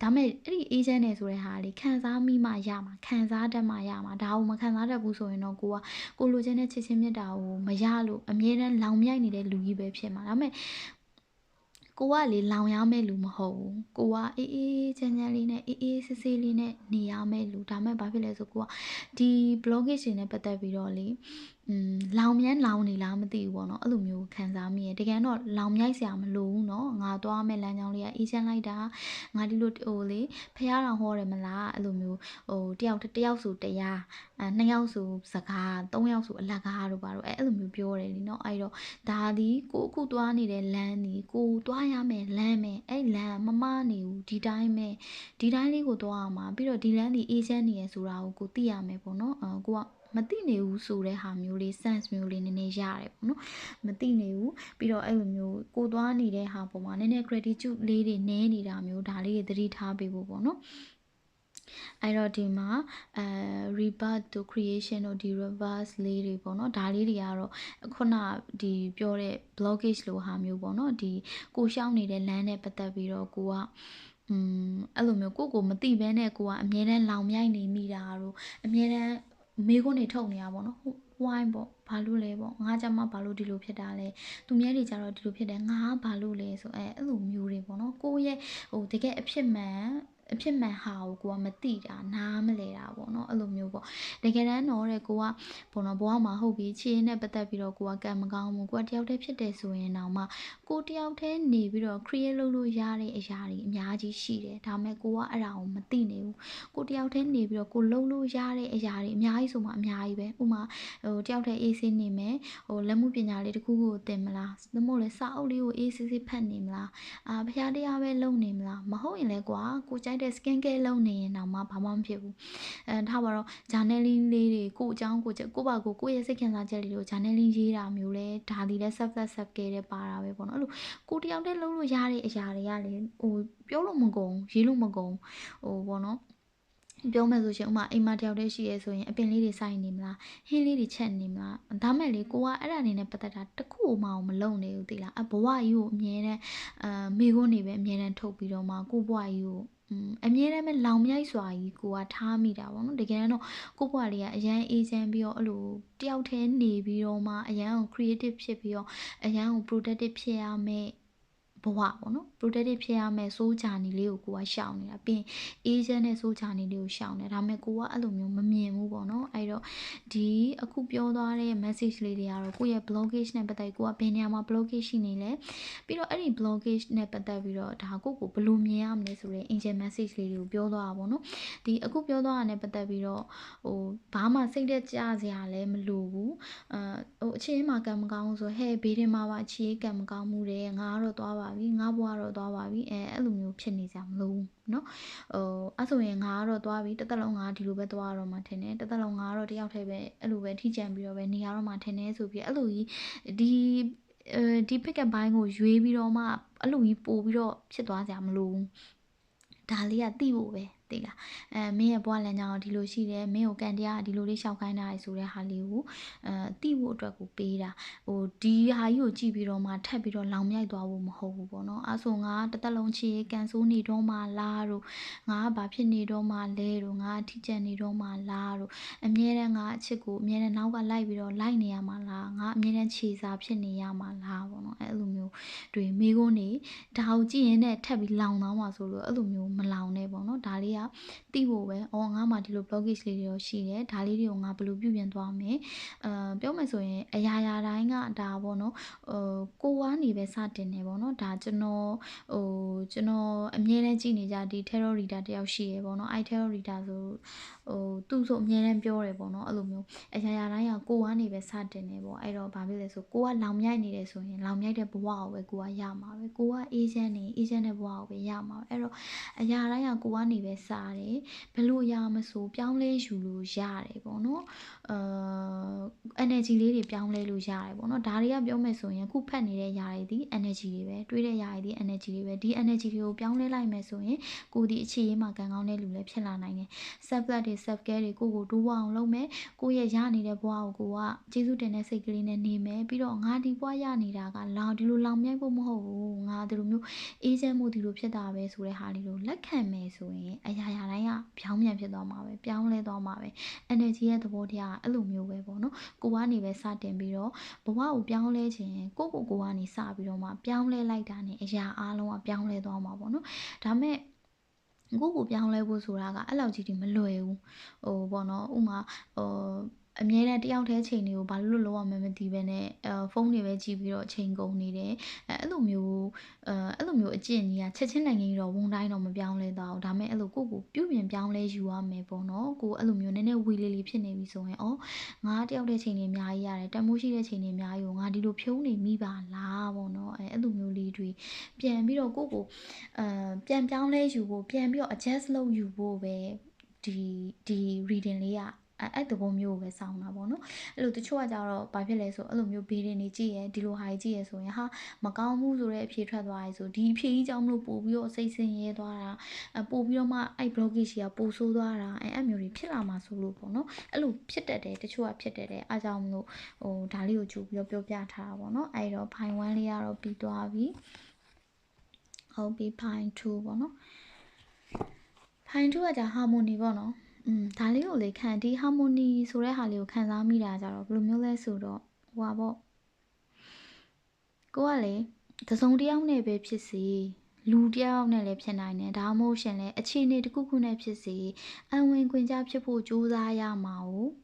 ဒါမဲ့အဲ့ဒီအေးချမ်းတယ်ဆိုတဲ့ဟာလေးခံစားမိမှရမှာခံစားတတ်မှရမှာဒါကိုမခံစားတတ်ဘူးဆိုရင်တော့ကိုလိုချင်တဲ့ချစ်ချင်းမြတ်တာကိုမရလို့အမြဲတမ်းလောင်မြိုက်နေတဲ့လူကြီးပဲဖြစ်မှာဒါမဲ့ကိုကလေလောင်ရမယ့်လူမဟုတ်ဘူးကိုကအေးအေးချမ်းချမ်းလေးနဲ့အေးအေးဆေးဆေးလေးနဲ့နေရမယ့်လူဒါမဲ့ဘာဖြစ်လဲဆိုကိုကဒီ blockage တွေနဲ့ပတ်သက်ပြီးတော့လေလောင်မြန်းလောင်နေလားမသိဘူးပေါ့နော်အဲ့လိုမျိုးခံစားမိရတကယ်တော့လောင်မြိုက်စရာမလိုဘူးเนาะငါသွားမဲ့လမ်းကြောင်းလေးကအေးချမ်းလိုက်တာငါဒီလိုဟိုလေဖះတော်ဟောတယ်မလားအဲ့လိုမျိုးဟိုတယောက်ဆိုတရားနှစ်ယောက်ဆိုစကားသုံးယောက်ဆိုအလကားတို့ပါတော့အဲ့လိုမျိုးပြောတယ်လीเนาะအဲ့တော့ဒါဒီကိုအခုသွားနေတဲ့လမ်းဒီကိုသွားရမယ်လမ်းမယ်အဲ့လမ်းမမနေဘူးဒီတိုင်းပဲဒီတိုင်းလေးကိုသွားရမှာပြီးတော့ဒီလမ်းဒီအေးချမ်းနေရဆိုတာကိုသိရမယ်ပေါ့နော်ကိုကမသိနေဘူးဆိုတဲ့ဟာမျိုးလေး sense မျိုးလေးနည်းနည်းရတယ်ပေါ့နော်မသိနေဘူးပြီးတော့အဲ့လိုမျိုးကိုသွားနေတဲ့ဟာပေါ်မှာနည်းနည်း gratitude လေးတွေနည်းနေတာမျိုးဒါလေးတွေသတိထားပေးဖို့ပေါ့နော်အဲ့တော့ဒီမှာrebirth to creation တို့ဒီ reverse လေးတွေပေါ့နော်ဒါလေးတွေကတော့ခုနဒီပြောတဲ့ blockage လိုဟာမျိုးပေါ့နော်ဒီကိုရှောင်းနေတဲ့လမ်းနဲ့ပတ်သက်ပြီးတော့ကိုကအဲ့လိုမျိုးကိုမသိဘဲနဲ့ကိုကအမြဲတမ်းလောင်မြိုက်နေမိတာတို့အမြဲတမ်းမေးခွန်းတွေထုတ်နေတာပေါ့နော် why ပေါ့ဘာလို့လဲပေါ့ငါကြမှာဘာလို့ဒီလိုဖြစ်တာလဲသူများတွေကြတော့ဒီလိုဖြစ်တယ်ငါဘာလို့လဲဆိုအဲ့လိုမျိုးတွေပေါ့နော်ကိုရဲ့ဟိုတကယ်အဖြစ်မှန်ဟာကိုကမသိတာနားမလဲတာပေါ့နော်အဲ့လိုမျိုးပေါ့တကယ်တမ်းတော့တဲ့ကိုကဘုံတော့ဘဝမှာဟုတ်ပြီခြေနဲ့ပတ်သက်ပြီးတော့ကိုကကံမကောင်းဘူးကိုကတယောက်တည်းဖြစ်တယ်ဆိုရင်တော့မှကိုတယောက်တည်းနေပြီးတော့ create လုပ်လို့ရတဲ့အရာတွေအများကြီးရှိတယ်ဒါပေမဲ့ကိုကအဲ့ဒါကိုမသိနေဘူးကိုတယောက်တည်းနေပြီးတော့ကိုလုပ်လို့ရတဲ့အရာတွေအများကြီးဆိုမှအများကြီးပဲဥမာဟိုတယောက်တည်းအေးဆေးနေမယ်ဟိုလက်မှုပညာလေးတစ်ခုခုကိုသင်မလားသို့မဟုတ်လဲစာအုပ်လေးကိုအေးဆေးဖတ်နေမလားဖျားတရားပဲလုပ်နေမလားမဟုတ်ရင်လဲကွာကိုကြိုက်တဲ့ skin care လုပ်နေရင်တော့မှဘာမှမဖြစ်ဘူးထားပါတော့ journaling လေးတွေကိုအကြောင်းကိုပါကိုရဲ့စိတ်ခံစားချက်လေးတွေကို journaling ရေးတာမျိုးလဲဒါဒီလဲ self care တဲ့ပါတာပဲပေါ့နော်အဲ့လိုကိုတယောက်တည်းလုပ်လို့ရတဲ့အရာတွေကလေဟိုပြောလို့မကုန်ရေးလို့မကုန်ဟိုပေါ့နော် ပြောမယ်ဆိုရှင်ဥမာအိမ်မှာတယောက်တည်းရှိရဲဆိုရင်အပင်လေးတွေစိုက်နေမလားဟင်းလေးတွေချက်နေမလားဒါမဲ့လေကိုကအဲ့ဒါနေနဲ့ပတ်သက်တာတခုမှမလုံနေဘူးသိလားဘဝကြီးကိုအမြဲတမ်းမိခွန်းနေပဲအမြဲတမ်းထုတ်ပြီးတော့မှကိုဘဝကြီးကိုအမြဲတမ်းပဲလောင်မြိုက်စွာကြီးကိုကထားမိတာပေါ့နော်တကယ်တော့ကိုဘဝလေးကအရန်အေးချမ်းပြီးတော့အဲ့လိုတယောက်တည်းနေပြီးတော့မှအရန်ကို creative ဖြစ်ပြီးတော့အရန်ကို productive ဖြစ်ရမယ်ဘဝပေါ့နော် productive ဖြစ်ရမယ်စိုးချာနေလေးကိုကရှောင်နေတာပြီးအေးချမ်းတဲ့စိုးချာနေလေးကိုရှောင်နေဒါပေမဲ့ကိုကအဲ့လိုမျိုးမမြင်ဘူးပေါ့နော်အဲ့တော့ဒီအခုပြောသွားတဲ့ message လေးတွေကတော့ကိုယ့်ရဲ့ blockage နဲ့ပတ်သက်ကိုကဘယ်နေရာမှာ blockage ရှိနေလဲပြီးတော့အဲ့ဒီ blockage နဲ့ပတ်သက်ပြီးတော့ဒါကိုဘယ်လိုမြင်ရမလဲဆိုတဲ့ angel message လေးတွေကိုပြောသွားတာပေါ့နော်ဒီအခုပြောသွားတာနဲ့ပတ်သက်ပြီးတော့ဘာမှစိတ်သက်ကြစရာလည်းမလိုဘူးအခြေအနေမှာကံမကောင်းဆိုဟဲ့ဘေးတင်မှာပါအခြေကံမကောင်းမှုတဲ့ငါကတော့သွားပါပြီငါဘွားတော့သွားပါပြီအဲ့လိုမျိုးဖြစ်နေကြမလို့နော်အဲ့ဆိုရင်ငါကတော့သွားပြီတစ်သက်လုံးငါဒီလိုပဲသွားရတော့မှထင်တယ်တစ်သက်လုံးငါကတော့တယောက်တည်းပဲအဲ့လိုပဲထိကြံပြီးတော့ပဲနေရတော့မှထင်တယ်ဆိုပြီးအဲ့လိုကြီးဒီ pick up ဘိုင်းကိုရွေးပြီးတော့မှအဲ့လိုကြီးပို့ပြီးတော့ဖြစ်သွားကြမလို့ဒါလေးကသိဖို့ပဲသိလားမင်းရဲ့ဘွားလမ်းကြောင်းဒီလိုရှိတယ်မင်းကိုကန်တရားဒီလိုလေးရှောက်ခိုင်းတာဆိုတဲ့ဟာလေးကိုသိဖို့အတွက်ကိုပေးတာဒီဟာကြီးကိုကြည့်ပြီးတော့မှထပ်ပြီးတော့လောင်မြိုက်သွားဖို့မဟုတ်ဘူးပေါ့နော်အဲဆိုငါတစ်သက်လုံးချီကန်ဆိုးနေတော့မှလားတို့ငါကဘာဖြစ်နေတော့မှလဲတို့ငါအထီးကျန်နေတော့မှလားတို့အမြဲတမ်းငါအချစ်ကိုအမြဲတမ်းနောက်ကလိုက်ပြီးတော့လိုက်နေရမှာလားငါအမြဲတမ်းခြေစားဖြစ်နေရမှာလားပေါ့နော်အဲ့လိုမျိုးတွေမိကုန်းနေဒါကိုကြည့်ရင်လည်းထပ်ပြီးလောင်သွားမှာဆိုလို့အဲ့လိုမျိုးမလောင်နဲ့ပေါ့နော်ဒါလေးကသိဖို့ပဲငါမှဒီလို blockage လေးတွေရောရှိတယ်ဒါလေးတွေကိုငါဘယ်လိုပြုပြင်သွားမယ်ပြောမယ်ဆိုရင်အရာရာတိုင်းကဒါပေါ့နော်ကိုကနေပဲစတင်နေပေါ့နော်ဒါကျွန်တော်အမြဲတမ်းကြည့်နေကြဒီ tarot reader တယောက်ရှိရပေါ့နော်tarot reader ဆိုသူ့ဆိုအမြဲတမ်းပြောတယ်ပေါ့နော်အဲ့လိုမျိုးအရာရာတိုင်းကကိုကနေပဲစတင်နေပေါ့အဲ့တော့ဘာဖြစ်လဲဆိုကိုကလောင်မြိုက်နေတယ်ဆိုရင်လောင်မြိုက်တဲ့ဘဝကိုပဲကိုကရမှာပဲကိုကအေးချမ်းနေအေးချမ်းတဲ့ဘဝကိုပဲရမှာပဲအဲ့တော့အရာတိုင်းကကိုကနေပဲစားတယ်ဘယ်လိုရမဆိုပြောင်းလဲယူလို့ရတယ်ပေါ့နော်energy လေးတွေပြောင်းလဲလို့ရတယ်ပေါ့နော်ဒါတွေကပြောမယ်ဆိုရင်အခုဖတ်နေတဲ့ຢာတွေဒီ energy တွေပဲတွေးတဲ့ຢာတွေဒီ energy တွေပဲဒီ energy တွေကိုပြောင်းလဲလိုက်မယ်ဆိုရင်ကိုဒီအခြေရေးမှာကံကောင်းတဲ့လူလည်းဖြစ်လာနိုင်တယ် self love တွေ self care တွေကိုတိုးဝအောင်လုပ်မယ်ကိုရဲ့ရနေတဲ့ဘဝကိုကကျေးဇူးတင်တဲ့စိတ်ကလေးနဲ့နေမယ်ပြီးတော့ငါဒီဘဝရနေတာကဒီလိုလောင်မြိုက်ဖို့မဟုတ်ဘူးငါဒီလိုမျိုးအေးချမ်းမှုဒီလိုဖြစ်တာပဲဆိုတဲ့ဟာလေးကိုလက်ခံမယ်ဆိုရင်အရာရာတိုင်းကပြောင်းပြန်ဖြစ်သွားမှာပဲပြောင်းလဲသွားမှာပဲ energy ရဲ့သဘောတရားအဲ့လိုမျိုးပဲပေါ့နော်ကိုကနေပဲစတင်ပြီးတော့ဘဝကိုပြောင်းလဲခြင်းကိုကနေစပြီးတော့မှပြောင်းလဲလိုက်တာ ਨੇ အရာအားလုံးကပြောင်းလဲသွားမှာပေါ့နော်ဒါမဲ့ကိုပြောင်းလဲဖို့ဆိုတာကအဲ့လောက်ကြီးဒီမလွယ်ဘူးပေါ့နော်ဥမာအမြဲတမ်းတယောက်တည်းချိန်တွေကိုဘာလို့လုံးဝမသိဘဲနဲ့ဖုန်းတွေပဲကြည့်ပြီးတော့ချိန်ကုန်နေတယ်အဲ့လိုမျိုးအကျင့်ကြီးကချက်ချင်းနိုင်ငံကြီးတော့ဝုန်းတိုင်းတော့မပြောင်းလဲတော့ဒါမဲ့အဲ့လိုကိုပြုပြင်ပြောင်းလဲယူရမယ်ပေါ့နော်ကိုအဲ့လိုမျိုးနည်းနည်းဝီလေးဖြစ်နေပြီဆိုရင်ငါတယောက်တည်းချိန်တွေအများကြီးရတယ်တမိုးရှိတဲ့ချိန်တွေအများကြီးကိုငါဒီလိုဖြုံးနေမိပါလားပေါ့နော်အဲ့လိုမျိုးလေးတွေပြန်ပြီးတော့ကိုပြန်ပြောင်းလဲယူဖို့ပြန်ပြီးတော့ adjust လုပ်ယူဖို့ပဲဒီ reading လေးကအဲ့သဘောမျိုးကိုပဲစောင်းတာပေါ့နော်အဲ့လိုတချို့ကကြတော့ဘာဖြစ်လဲဆိုအဲ့လိုမျိုးဘေးတွေနေကြည့်ရဒီလိုဟာကြီးကြည့်ရဆိုရင်ဟာမကောင်းဘူးဆိုတဲ့အဖြေထွက်သွားပြီဆိုဒီအဖြေကြီးကြောင့်မလို့ပို့ပြီးတော့စိတ်ဆင်းရဲသွားတာပို့ပြီးတော့မှအဲ့ blockage ကြီးကပို့ဆိုးသွားတာအဲ့မျိုးတွေဖြစ်လာမှာဆိုလို့ပေါ့နော်အဲ့လိုဖြစ်တတ်တယ်တချို့ကဖြစ်တတ်တယ်အားကြောင့်မလို့ဒါလေးကိုကြိုပြီးတော့ပြောပြထားတာပေါ့နော်အဲ့တော့ဖိုင်1လေးကတော့ပြီးသွားပြီဟုတ်ပြီဖိုင်2ပေါ့နော်ဖိုင်2ကကြာ harmony ပေါ့နော်ဒါလေးကိုလေခံဒီ harmony ဆိုတဲ့ဟာလေးကိုခံစားမိတာကြတော့ဘယ်လိုမျိုးလဲဆိုတော့ဟိုပါပေါ့ကိုကလေတစုံတစ်ယောက်နဲ့ပဲဖြစ်စီလူတစ်ယောက်နဲ့လည်းဖြစ်နိုင်တယ်ဒါမှမဟုတ်ရှင်လဲအခြေအနေတစ်ခုခုနဲ့ဖြစ်စီအဝင်ခွင့်ကြဖြစ်ဖို့ကြိုးစားရမှာ哦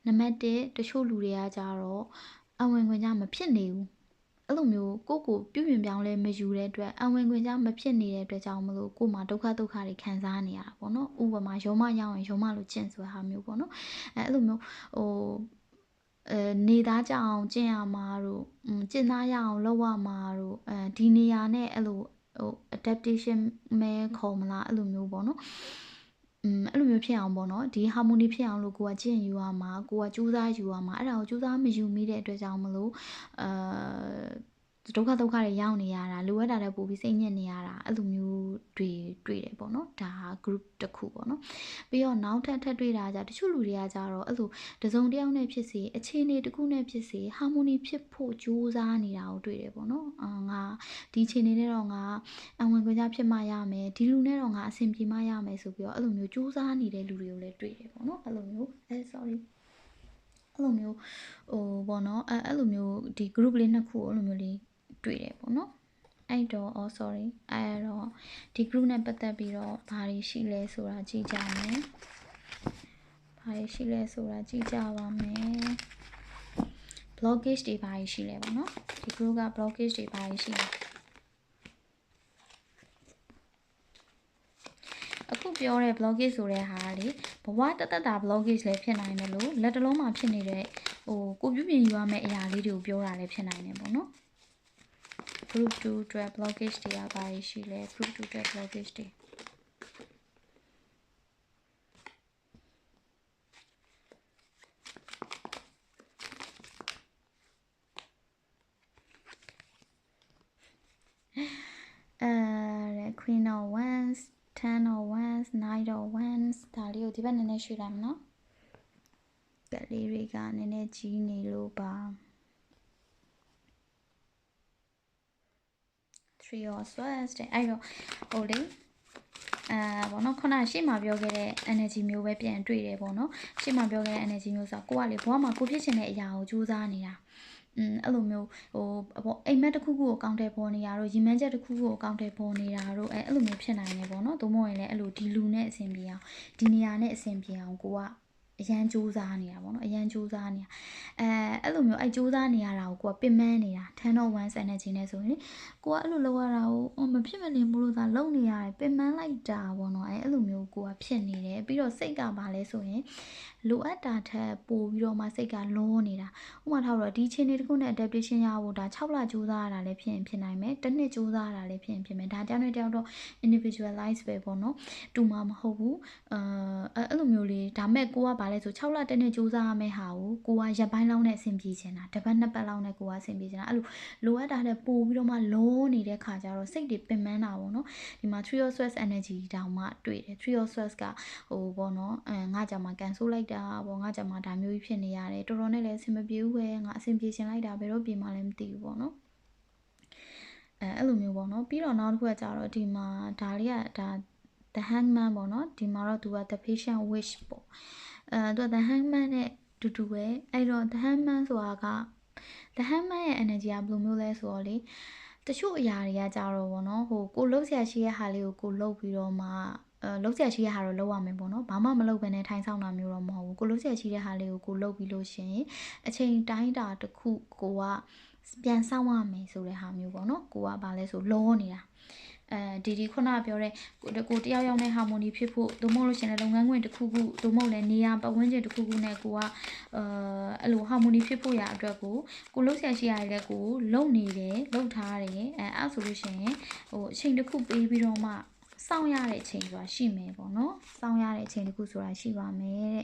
နံပါတ်1တချို့လူတွေကကြတော့အဝင်ခွင့်ကြမဖြစ်နေဘူးအဲ့လိုမျိုးကိုပြုပြင်ပြောင်းလဲမယူတဲ့အတွက်အဝင်ခွင့်ကြမဖြစ်နေတဲ့အတွက်ကြောင့်မလို့ကိုမှဒုက္ခတွေခံစားနေရတာပေါ့နော်ဥပမာရောမရောက်ရင်ရောမလို့ကျင့်ဆိုတဲ့ဟာမျိုးပေါ့နော်အဲ့လိုမျိုးနေသားကြအောင်ကျင့်ရမှာတို့ကျင့်သားရအောင်လုပ်ရမှာတို့ဒီနေရာနဲ့အဲ့လိုadaptation မဲခေါ်မလားအဲ့လိုမျိုးပေါ့နော်အဲ့လိုမျိုးဖြစ်အောင်ပေါ့နော်ဒီ harmony ဖြစ်အောင်လို့ကိုကကျင့်ယူရမှာကိုကကြိုးစားယူရမှာအဲ့ဒါကိုကြိုးစားမယူမိတဲ့အတွက်ကြောင့်မလို့ ဒုက္ခတွေရောက်နေရတာလိုအပ်တာတဲ့ပို့ပြီးစိတ်ညစ်နေရတာအဲ့လိုမျိုးတွေ့တယ်ပေါ့နော်ဒါ group တစ်ခုပေါ့နော်ပြီးတော့နောက်ထပ်တွေ့တာကြတချို့လူတွေကကြတော့အဲ့လိုတစုံတစ်ယောက်နဲ့ဖြစ်စေအခြေအနေတစ်ခုနဲ့ဖြစ်စေ harmony ဖြစ်ဖို့ကြိုးစားနေတာကိုတွေ့တယ်ပေါ့နော်ငါဒီအခြေအနေနဲ့တော့ငါအဝင်ခွင့်ကြဖြစ်မှရမယ်ဒီလူနဲ့တော့ငါအဆင်ပြေမှရမယ်ဆိုပြီးတော့အဲ့လိုမျိုးကြိုးစားနေတဲ့လူတွေကိုလည်းတွေ့တယ်ပေါ့နော်အဲ့လိုမျိုးsorry အဲ့လိုမျိုးပေါ့နော်အဲ့လိုမျိုးဒီ group လေးနှစ်ခုအဲ့လိုမျိုးလေးတွေ့တယ်ပေါ့နော်အဲ့တော့ sorry အဲ့တော့ဒီ group နဲ့ပတ်သက်ပြီးတော့ဘာတွေရှိလဲဆိုတာကြည့်ကြမယ်ဘာတွေရှိလဲဆိုတာကြည့်ကြပါမယ် blockage တွေဘာတွေရှိလဲပေါ့နော်ဒီ group က blockage တွေဘာတွေရှိလဲအခုပြောတဲ့ blockage ဆိုတဲ့ဟာလေဘဝတသက်တာ blockage လည်းဖြစ်နိုင်တယ်လို့လက်တလုံးမှာဖြစ်နေတဲ့ကိုပြုပြင်ယူရမယ့်အရာလေးတွေကိုပြောတာလည်းဖြစ်နိုင်တယ်ပေါ့နော် group 2 track blockage တွေကဘာရှိလဲ group 2 track blockage တွေQueen of Wands 10 of Wands Knight of Wands ဒါလေးကိုဒီဘက်နည်းနည်းရွှေ့လိုက်မယ်နော်ကလေးတွေကနည်းနည်းကြီးနေလို့ပါ 3 of Swords တဲ့အဲ့တော့ဟိုလေပေါ့နော်ခုနရှေ့မှာပြောခဲ့တဲ့ energy မျိုးပဲပြန်တွေ့တယ်ပေါ့နော်ရှေ့မှာပြောခဲ့တဲ့ energy မျိုးဆိုကိုကလေဘဝမှာကိုဖြစ်ချင်တဲ့အရာကိုကြိုးစားနေတာအဲ့လိုမျိုးပေါ့အိမ်မက်တစ်ခုခုကိုကောင်းတယ်ပေါ်နေတာတို့ရီမန်းချက်တစ်ခုခုကိုကောင်းတယ်ပေါ်နေတာတို့အဲ့လိုမျိုးဖြစ်နိုင်တယ်ပေါ့နော်သို့မဟုတ်ရင်လည်းအဲ့လိုဒီလူနဲ့အဆင်ပြေအောင်ဒီနေရာနဲ့အဆင်ပြေအောင်ကိုကအရန်ကြိုးစားနေတာပေါ့နော်အရန်ကြိုးစားနေတာအဲ့လိုမျိုးကြိုးစားနေရတာကိုကိုကပင်ပန်းနေတာ10 of Wands energy နဲ့ဆိုရင်ကိုကအဲ့လိုလုပ်ရတာကိုမဖြစ်မနေမို့လို့သာလုပ်နေရတယ်ပင်ပန်းလိုက်တာပေါ့နော်အဲ့လိုမျိုးကိုကဖြစ်နေတယ်ပြီးတော့စိတ်ကပါလဲဆိုရင်လိုအပ်တာထက်ပိုပြီးတော့မှစိတ်ကလောနေတာဥပမာထားတော့ဒီချိန်လေးတစ်ခုနဲ့ adaptation ရဖို့ဒါ6လကြိုးစားရတာလည်းဖြစ်နိုင်မယ်တစ်နှစ်ကြိုးစားရတာလည်းဖြစ်မယ်ဒါကြောင့်နဲ့တောင်တော့ individualize ပဲပေါ့နော်တူမှာမဟုတ်ဘူးအဲ့လိုမျိုးလေးဒါမဲ့ကိုကဗာလဲဆို6လတစ်နှစ်ကြိုးစားရမယ့်ဟာကိုကရက်ပိုင်းလောက်နဲ့အဆင်ပြေချင်တာတစ်ပတ်နှစ်ပတ်လောက်နဲ့ကိုကအဆင်ပြေချင်တာအဲ့လိုလိုအပ်တာတဲ့ပို့ပြီးတော့မှလောနေတဲ့ခါကျတော့စိတ်တွေပင်ပန်းတာပေါ့နော်ဒီမှာ 3 of Swords energy တောင်မှတွေ့တယ်3 of Swords ကပေါ့နော်ငါကြောင့်မှကန်ဆိုးလိုက်တာပေါ့ငါကြောင့်မှဒါမျိုးကြီးဖြစ်နေရတယ်တော်တော်နဲ့လည်းအဆင်မပြေဘူးပဲငါအဆင်ပြေချင်လိုက်တာဘယ်တော့ပြေမှလည်းမသိဘူးပေါ့နော်အဲ့လိုမျိုးပေါ့နော်ပြီးတော့နောက်တစ်ခုကကြတော့ဒီမှာဒါလေးကဒါ the hangman ပေါ့နော်ဒီမှာတော့သူက the patient wish ပေါ့သူက the hangman နဲ့တူတူပဲအဲ့တော့ the hangman ဆိုတာက the hangman ရဲ့ energy ကဘယ်လိုမျိုးလဲဆိုတော့လေတချို့အရာတွေကကြတော့ပေါ့နော်ကိုလှုပ်ရှားရှိတဲ့ဟာလေးကိုလှုပ်ပြီးတော့မှလှုပ်ရှားရှိတဲ့ဟာတော့လှုပ်ရမယ်ပေါ့နော်ဘာမှမလှုပ်ဘဲနဲ့ထိုင်ဆောင်တာမျိုးတော့မဟုတ်ဘူးကိုလှုပ်ရှားရှိတဲ့ဟာလေးကိုလှုပ်ပြီးလို့ရှင်အချိန်တိုင်းတာတစ်ခုကိုကပြန်ဆောင်ရမယ်ဆိုတဲ့ဟာမျိုးပေါ့နော်ကိုကဘာလဲဆိုလောနေတာဒီခုနပြောတဲ့ကိုတယောက်နဲ့ harmony ဖြစ်ဖို့သို့မဟုတ်လို့ရှင်လည်းလုပ်ငန်းခွင်တစ်ခုခုသို့မဟုတ်လည်းနေရာပတ်ဝန်းကျင်တစ်ခုခုနဲ့ကိုကအဲ့လို harmony ဖြစ်ဖို့ရအတွက်ကိုလှုပ်ရှားရှိရတယ်လေကိုလုံနေတယ်လှုပ်ထားတယ်အဲ့ဆိုလို့ရှင်အချိန်တစ်ခုပေးပြီးတော့မှစောင့်ရတဲ့အချိန်ဆိုတာရှိမယ်ပေါ့နော်စောင့်ရတဲ့အချိန်တစ်ခုဆိုတာရှိပါမယ်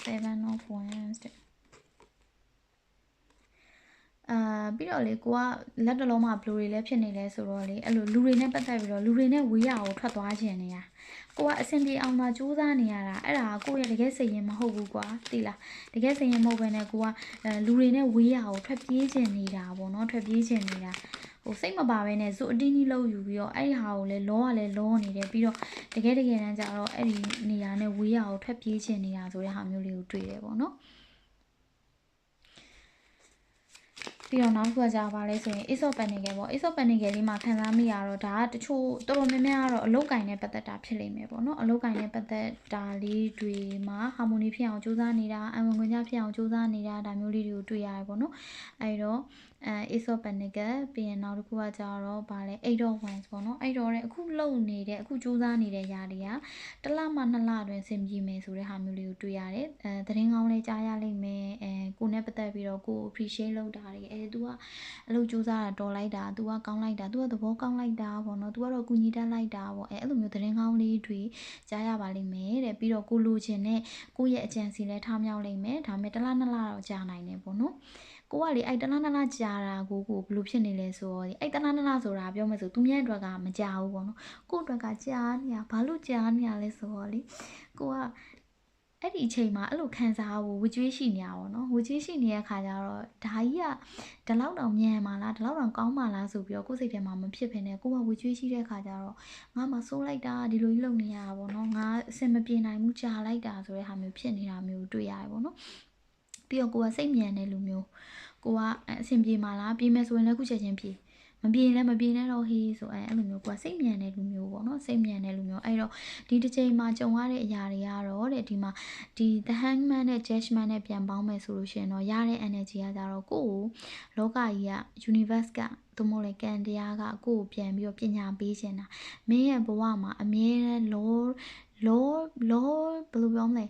တဲ့ 7 of Wands တဲ့ပြီးတော့လေကိုကလက်တလုံးမှာဘလူတွေလည်းဖြစ်နေလဲဆိုတော့လေအဲ့လိုလူတွေနဲ့ပတ်သက်ပြီးတော့လူတွေနဲ့ဝေးရအောင်ထွက်သွားခြင်းနေရကိုကအဆင်ပြေအောင်သာစူးစမ်းနေရတာအဲ့ဒါကိုရဲ့တကယ်စိတ်ရင်မဟုတ်ဘူးကွာသိလားတကယ်စိတ်ရင်မဟုတ်ဘဲနဲ့ကိုကလူတွေနဲ့ဝေးရအောင်ထွက်ပြေးခြင်းနေတာပေါ့နော်ထွက်ပြေးခြင်းနေတာစိတ်မပါဘဲနဲ့ဇွတ်အတင်းကြီးလှုပ်ယူပြီးတော့အဲ့ဒီဟာကိုလည်းလောနေတယ်ပြီးတော့တကယ်တမ်းကျတော့အဲ့ဒီနေရာနဲ့ဝေးရအောင်ထွက်ပြေးခြင်းနေတာဆိုတဲ့ဟာမျိုးလေးကိုတွေ့တယ်ပေါ့နော်ပြီးတော့နောက်တစ်ခုကကြာပါလဲဆိုရင် Ace of Pentacles ပေါ့ Ace of Pentacles လေးမှာခံစားမိရတော့ဒါကတချို့တော်တော်များများကတော့အလုတ်ကင်နဲ့ပတ်သက်တာဖြစ်လိမ့်မယ်ပေါ့နော်အလုတ်ကင်နဲ့ပတ်သက်တာလေးတွေမှာ harmony ဖြစ်အောင်ကြိုးစားနေတာအဝင်ခွင့်ကြဖြစ်အောင်ကြိုးစားနေတာဒါမျိုးလေးတွေကိုတွေ့ရတယ်ပေါ့နော်အဲ့တော့Ace of Pentacles ပြီးရင်နောက်တစ်ခုကကြာတော့ဗာလဲ 8 of Wands ပေါ့နော်အဲ့တော့အခုလုံနေတဲ့အခုကြိုးစားနေတဲ့ຢာတွေကတစ်လမှ2လအတွင်းဆင်ပြေမယ်ဆိုတဲ့ဟာမျိုးလေးကိုတွေ့ရတယ်သတင်းကောင်းလေးကြားရလိမ့်မယ်ကိုနဲ့ပတ်သက်ပြီးတော့ကို appreciate လုပ်တာတွေသူကအလုပ်ကြိုးစားတာတော်လိုက်တာသူကကောင်းလိုက်တာသူကသဘောကောင်းလိုက်တာပေါ့နော်သူကတော့ကူညီတတ်လိုက်တာပေါ့အဲ့လိုမျိုးသတင်းကောင်းလေးတွေကြားရပါလိမ့်မယ်တဲ့ပြီးတော့ကိုလိုချင်တဲ့ကိုရဲ့အကြံစီလဲထားမြောက်လိမ့်မယ်ဒါပေမဲ့တစ်လ2လတော့ကြာနိုင်တယ်ပေါ့နော် ကိုကလေအဲ့တလားကြာတာကိုဘယ်လိုဖြစ်နေလဲဆိုတော့အဲ့တလားဆိုတာပြောမယ်ဆိုသူများအတွက်ကမကြာဘူးပေါ့နော်ကိုအတွက်ကကြာနေတာဘာလို့ကြာနေတာလဲဆိုတော့လေကိုကအဲ့ဒီအချိန်မှာအဲ့လိုခံစားဖို့ဝကြွေးရှိနေတာပေါ့နော်ဝကြွေးရှိနေတဲ့အခါကျတော့ဒါကြီးကဒီလောက်တောင်မြန်ပါလားဒီလောက်တောင်ကောင်းပါလားဆိုပြီးတော့ကိုယ်စိတ်ထဲမှာမဖြစ်ဖြစ်နဲ့ကိုကဝကြွေးရှိတဲ့အခါကျတော့ငါမှစိုးလိုက်တာဒီလိုကြီးလုပ်နေရတာပေါ့နော်ငါအဆင်မပြေနိုင်ဘူးကြာလိုက်တာဆိုတဲ့ဟာမျိုးဖြစ်နေတာမျိုးတွေ့ရတယ်ပေါ့နော်ပြီးတော့ကိုကစိတ်မြန်တဲ့လူမျိုးကိုကအဆင်ပြေမှာလားပြေးမယ်ဆိုရင်လည်းခုချက်ချင်းပြေးမပြေလည်းမပြေနဲ့တော့ဟေးဆိုအဲ့လိုမျိုးကိုကစိတ်မြန်တဲ့လူမျိုးပေါ့နော်စိတ်မြန်တဲ့လူမျိုးအဲ့တော့ဒီတစ်ချိန်မှာကြုံရတဲ့အရာတွေကတော့တဲ့ဒီမှာဒီ the hangman နဲ့ judgment နဲ့ပြန်ပေါင်းမယ်ဆိုလို့ရှိရင်တော့ရတဲ့ energy ကကြတော့ကိုကိုလောကကြီးက universe ကသို့မဟုတ်လေကံတရားကကိုကိုပြန်ပြီးတော့ပညာပေးချင်တာမင်းရဲ့ဘဝမှာအမြဲတမ်းလောဘယ်လိုပြောမလ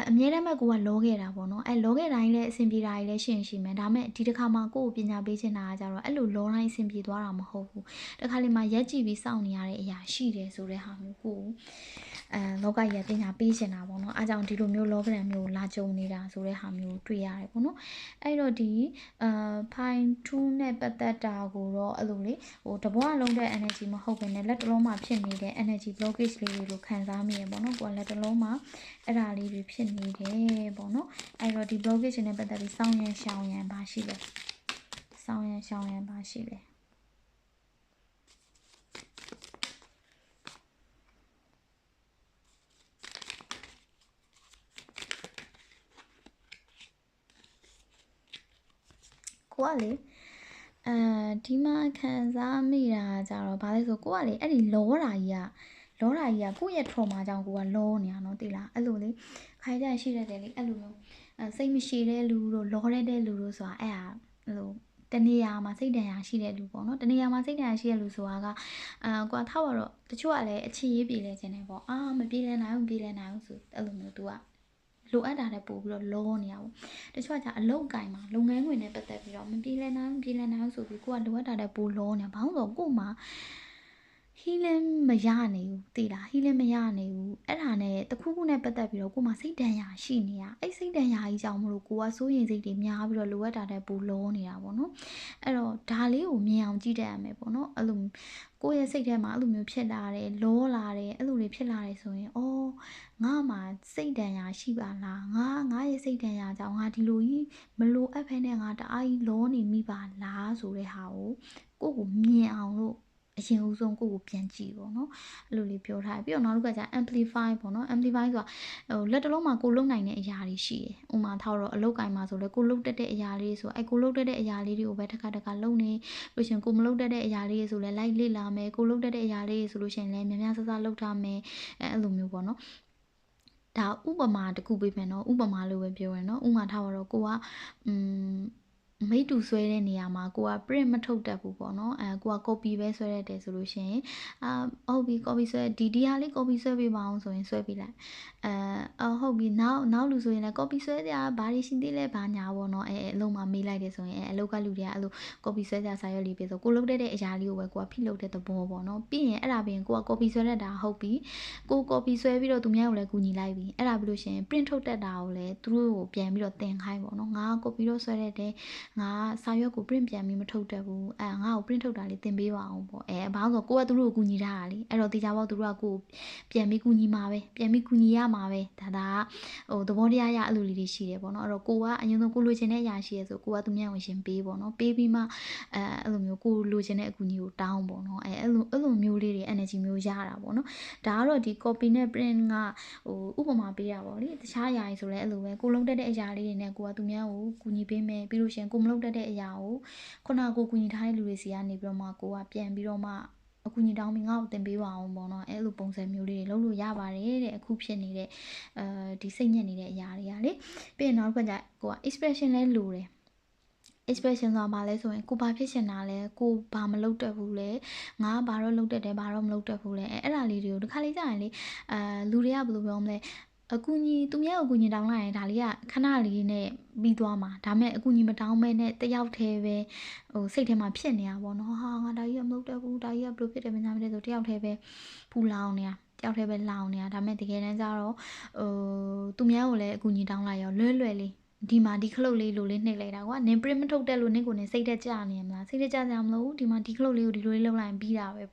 ဲအမြဲတမ်းပဲကိုကလောခဲ့တာပေါ့နော်လောခဲ့တိုင်းလည်းအဆင်ပြေတာကြီးလည်းရှိမယ်ဒါမဲ့ဒီတစ်ခါမှကိုကိုပညာပေးချင်တာကကြတော့အဲ့လိုလောတိုင်းအဆင်ပြေသွားတာမဟုတ်ဘူးတခါလေမှရက်ကြည့်ပြီးစောင့်နေရတဲ့အရာရှိတယ်ဆိုတဲ့ဟာမျိုးကိုလောကကြီးကပညာပေးချင်တာပေါ့နော်အားကြောင့်ဒီလိုမျိုးလောကရန်မျိုးလာကြုံနေတာဆိုတဲ့ဟာမျိုးတွေ့ရတယ်ပေါ့နော်အဲ့တော့ဒီfine tune နဲ့ပတ်သက်တာကိုတော့အဲ့လိုလေတဘွားလုံးတဲ့ energy မဟုတ်ဘဲနဲ့လက်တလုံးမှာဖြစ်နေတဲ့ energy blockage လေးတွေကိုခံစားမိရပေါ့နော်ကိုကလက်တလုံးမှာအဲ့ဒါလေးတွေဖြစ်နေတယ်ပေါ့နော်အဲ့တော့ဒီ blockage နဲ့ပတ်သက်ပြီးစောင်းရန်ရှောင်းရန်ပါရှိတယ်စောင်းရန်ရှောင်းရန်ပါရှိတယ်ကိုကလေဒီမှာခံစားမိတာကြတော့ဘာလဲဆိုကိုကလေအဲ့ဒီလောတာကြီးကကိုယ့်ရဲ့ trauma ကြောင့်ကိုကလောနေတာနော်သိလားအဲ့လိုလေခိုင်ကြရှိတတ်တယ်လေအဲ့လိုမျိုးစိတ်မရှိတဲ့လူတို့လောတဲ့လူတို့ဆိုတာအဲ့လိုတနေရာမှာစိတ်တန်ရာရှိတဲ့လူပေါ့နော်တနေရာမှာစိတ်တန်ရာရှိတဲ့လူဆိုတာကကိုကထောက်ရတော့တချို့ကလည်းအချစ်ရေးပြေလဲခြင်းတယ်ပေါ့မပြေလဲနိုင်ဘူးဆိုအဲ့လိုမျိုး तू ကလိုအပ်တာတဲ့ပို့ပြီးတော့လောနေရပေါ့တချို့ကကြာအလုပ်ကိုင်မှာလုပ်ငန်းခွင်နဲ့ပတ်သက်ပြီးတော့မပြေလည်နိုင်ဆိုပြီးကိုကလိုအပ်တာတဲ့ပို့လောနေဘာလို့ဆိုတော့ကို့မှာ healing မရနိုင်ဘူးသိလား healing မရနိုင်ဘူးအဲ့ဒါနဲ့တခုခုနဲ့ပတ်သက်ပြီးတော့ကို့မှာစိတ်တန်ရာရှိနေတာအဲ့စိတ်တန်ရာကြီးကြောင့်မလို့ကိုကစိုးရင်စိတ်တွေများပြီးတော့လိုအပ်တာတဲ့ပို့လောနေတာပေါ့နော်အဲ့တော့ဒါလေးကိုမြင်အောင်ကြည့်တတ်ရမယ်ပေါ့နော်အဲ့လိုကိုယ့်ရဲ့စိတ်ထဲမှာအဲ့လိုမျိုးဖြစ်လာတယ်လောလာတယ်အဲ့လိုတွေဖြစ်လာတယ်ဆိုရင်ငါမှစိတ်တန်ရာရှိပါလားငါရဲ့စိတ်တန်ရာကြောင့်ငါဒီလိုကြီးမလိုအပ်ဖ ೇನೆ ငါတအားကြီးလောနေမိပါလားဆိုတဲ့ဟာကိုကိုမြင်အောင်လို့အရင်ဦးဆုံးကိုပြန်ကြည့်ပေါ့နော်အဲ့လိုလေးပြောထားပြီးတော့နောက်တစ်ခါကျ amplify ပေါ့နော် amplify ဆိုတာလက်တလုံးမှာကိုလုံနိုင်တဲ့အရာတွေရှိတယ်ဥမာထားတော့အလုတ်ကိုင်းမှာဆိုလဲကိုလုံတက်တဲ့အရာလေးဆိုကိုလုံတက်တဲ့အရာလေးတွေကိုပဲတစ်ခါလုံနေလို့ရှင်ကိုမလုံတက်တဲ့အရာလေးဆိုလဲလိုက်လေ့လာမယ်ကိုလုံတက်တဲ့အရာလေးဆိုလို့ရှင်လဲများများဆဆလုပ်ထားမယ်အဲ့လိုမျိုးပေါ့နော်ဒါဥပမာတစ်ခုပေးမယ်နော်ဥပမာလို့ပဲပြောရနော်ဥမာထားတော့ကိုကမိတူဆွဲတဲ့နေရာမှာကိုက print မထုတ်တတ်ဘူးပေါ့နော်ကိုက copy ပဲဆွဲရတယ်ဆိုလို့ရှိရင်ဟုတ်ပြီ copy ဆွဲဒီဟာလေး copy ဆွဲပေးပါအောင်ဆိုရင်ဆွဲပေးလိုက်ဟုတ်ပြီနောက်လူဆိုရင်လည်း copy ဆွဲကြဘာတွေရှိသေးလဲဘာညာပေါ့နော်အလုံးမှာမေးလိုက်တယ်ဆိုရင်အလောက်ကလူတွေကအဲ့လို copy ဆွဲကြစာရွက်လေးပေးဆိုကိုလုပ်တဲ့အရာလေးကိုပဲကိုကဖိလုပ်တဲ့သဘောပေါ့နော်ပြီးရင်အဲ့ဒါပြီးရင်ကိုက copy ဆွဲတတ်တာဟုတ်ပြီကို copy ဆွဲပြီးတော့သူများကိုလည်းကူညီလိုက်ပြီအဲ့ဒါပြီးလို့ရှိရင် print ထုတ်တတ်တာကိုလည်းသူတို့ကိုပြန်ပြီးတော့သင်ခိုင်းပေါ့နော်ငါ copy တော့ဆွဲတတ်တယ်ငါစာရွက်ကို print ပြန်ပြီးမထုတ်တတ်ဘူးငါ့ကို print ထုတ်တာလေးသင်ပေးပါအောင်ပေါ့ဘာလို့ဆိုကိုကသူတို့ကိုကူညီထားတာလေအဲ့တော့တေချာပေါ့သူတို့ကကိုပြန်ပြီးကူညီမှာပဲပြန်ပြီးကူညီရမှာပဲဒါသဘောတရားရအဲ့လိုလေးတွေရှိတယ်ပေါ့နော်အဲ့တော့ကိုကအရင်ဆုံးကိုလိုချင်တဲ့အရာရှိရဆိုကိုကသူများဝင်ရှင်ပေးပေါ့နော်ပေးပြီးမှအဲ့လိုမျိုးကိုလိုချင်တဲ့အကူအညီကိုတောင်းပေါ့နော်အဲ့လိုမျိုးလေးတွေ energy မျိုးရတာပေါ့နော်ဒါကတော့ဒီ copy နဲ့ print ကဥပမာပေးတာပေါ့လေတခြားအရာကြီးဆိုလဲအဲ့လိုပဲကိုလုံးတက်တဲ့အရာလေးတွေနဲ့ကိုကသူများကိုကူညီပေးမယ်ပြီးလို့ရှင်ကိုမလုပ်တတ်တဲ့အရာကိုခုနကကိုကူညီထားတဲ့လူတွေစီကနေပြီးတော့မှကိုကပြန်ပြီးတော့မှအကူအညီတောင်းပြီးငါ့ကိုသင်ပေးပါအောင်ပေါ့နော်အဲ့လိုပုံစံမျိုးလေးတွေလုပ်လို့ရပါတယ်တဲ့အခုဖြစ်နေတဲ့ဒီစိတ်ညစ်နေတဲ့အရာတွေကလေပြီးရင်နောက်တစ်ခါကျကိုက expression လဲလိုတယ်expression ဆိုတာဘာလဲဆိုရင်ကိုဘာဖြစ်ရှင်တာလဲကိုဘာမလုပ်တတ်ဘူးလဲငါဘာတော့လုပ်တတ်တယ်ဘာတော့မလုပ်တတ်ဘူးလဲအဲ့ဒါလေးတွေကိုတစ်ခါလေးကြာရင်လေလူတွေကဘယ်လိုပြောမလဲအကူညီသူများကိုအကူညီတောင်းလိုက်ရင်ဒါလေးကခဏလေးနဲ့ပြီးသွားမှာဒါမဲ့အကူညီမတောင်းမဲနဲ့တယောက်တည်းပဲစိတ်ထဲမှာဖြစ်နေတာပေါ့နော်ဟာငါဒါကြီးကမလုပ်တတ်ဘူးဒါကြီးကဘယ်လိုဖြစ်တယ်မညာမလဲဆိုတယောက်တည်းပဲပူလောင်နေတာတယောက်တည်းပဲလောင်နေတာဒါမဲ့တကယ်တမ်းကျတော့သူများကိုလည်းအကူညီတောင်းလိုက်ရောလွယ်လေး ဒီမှာဒီခလုတ်လေးလိုလေးနှိပ်လိုက်တာကွာနင် print မထုတ်တဲ့လို့နင်ကိုနင်စိတ်တက်ကြနေရမလားစိတ်တက်ကြကြမလို့ဒီမှာဒီခလုတ်လေးကိုဒီလိုလေးလုပ်လိုက်ပြီးတာပဲ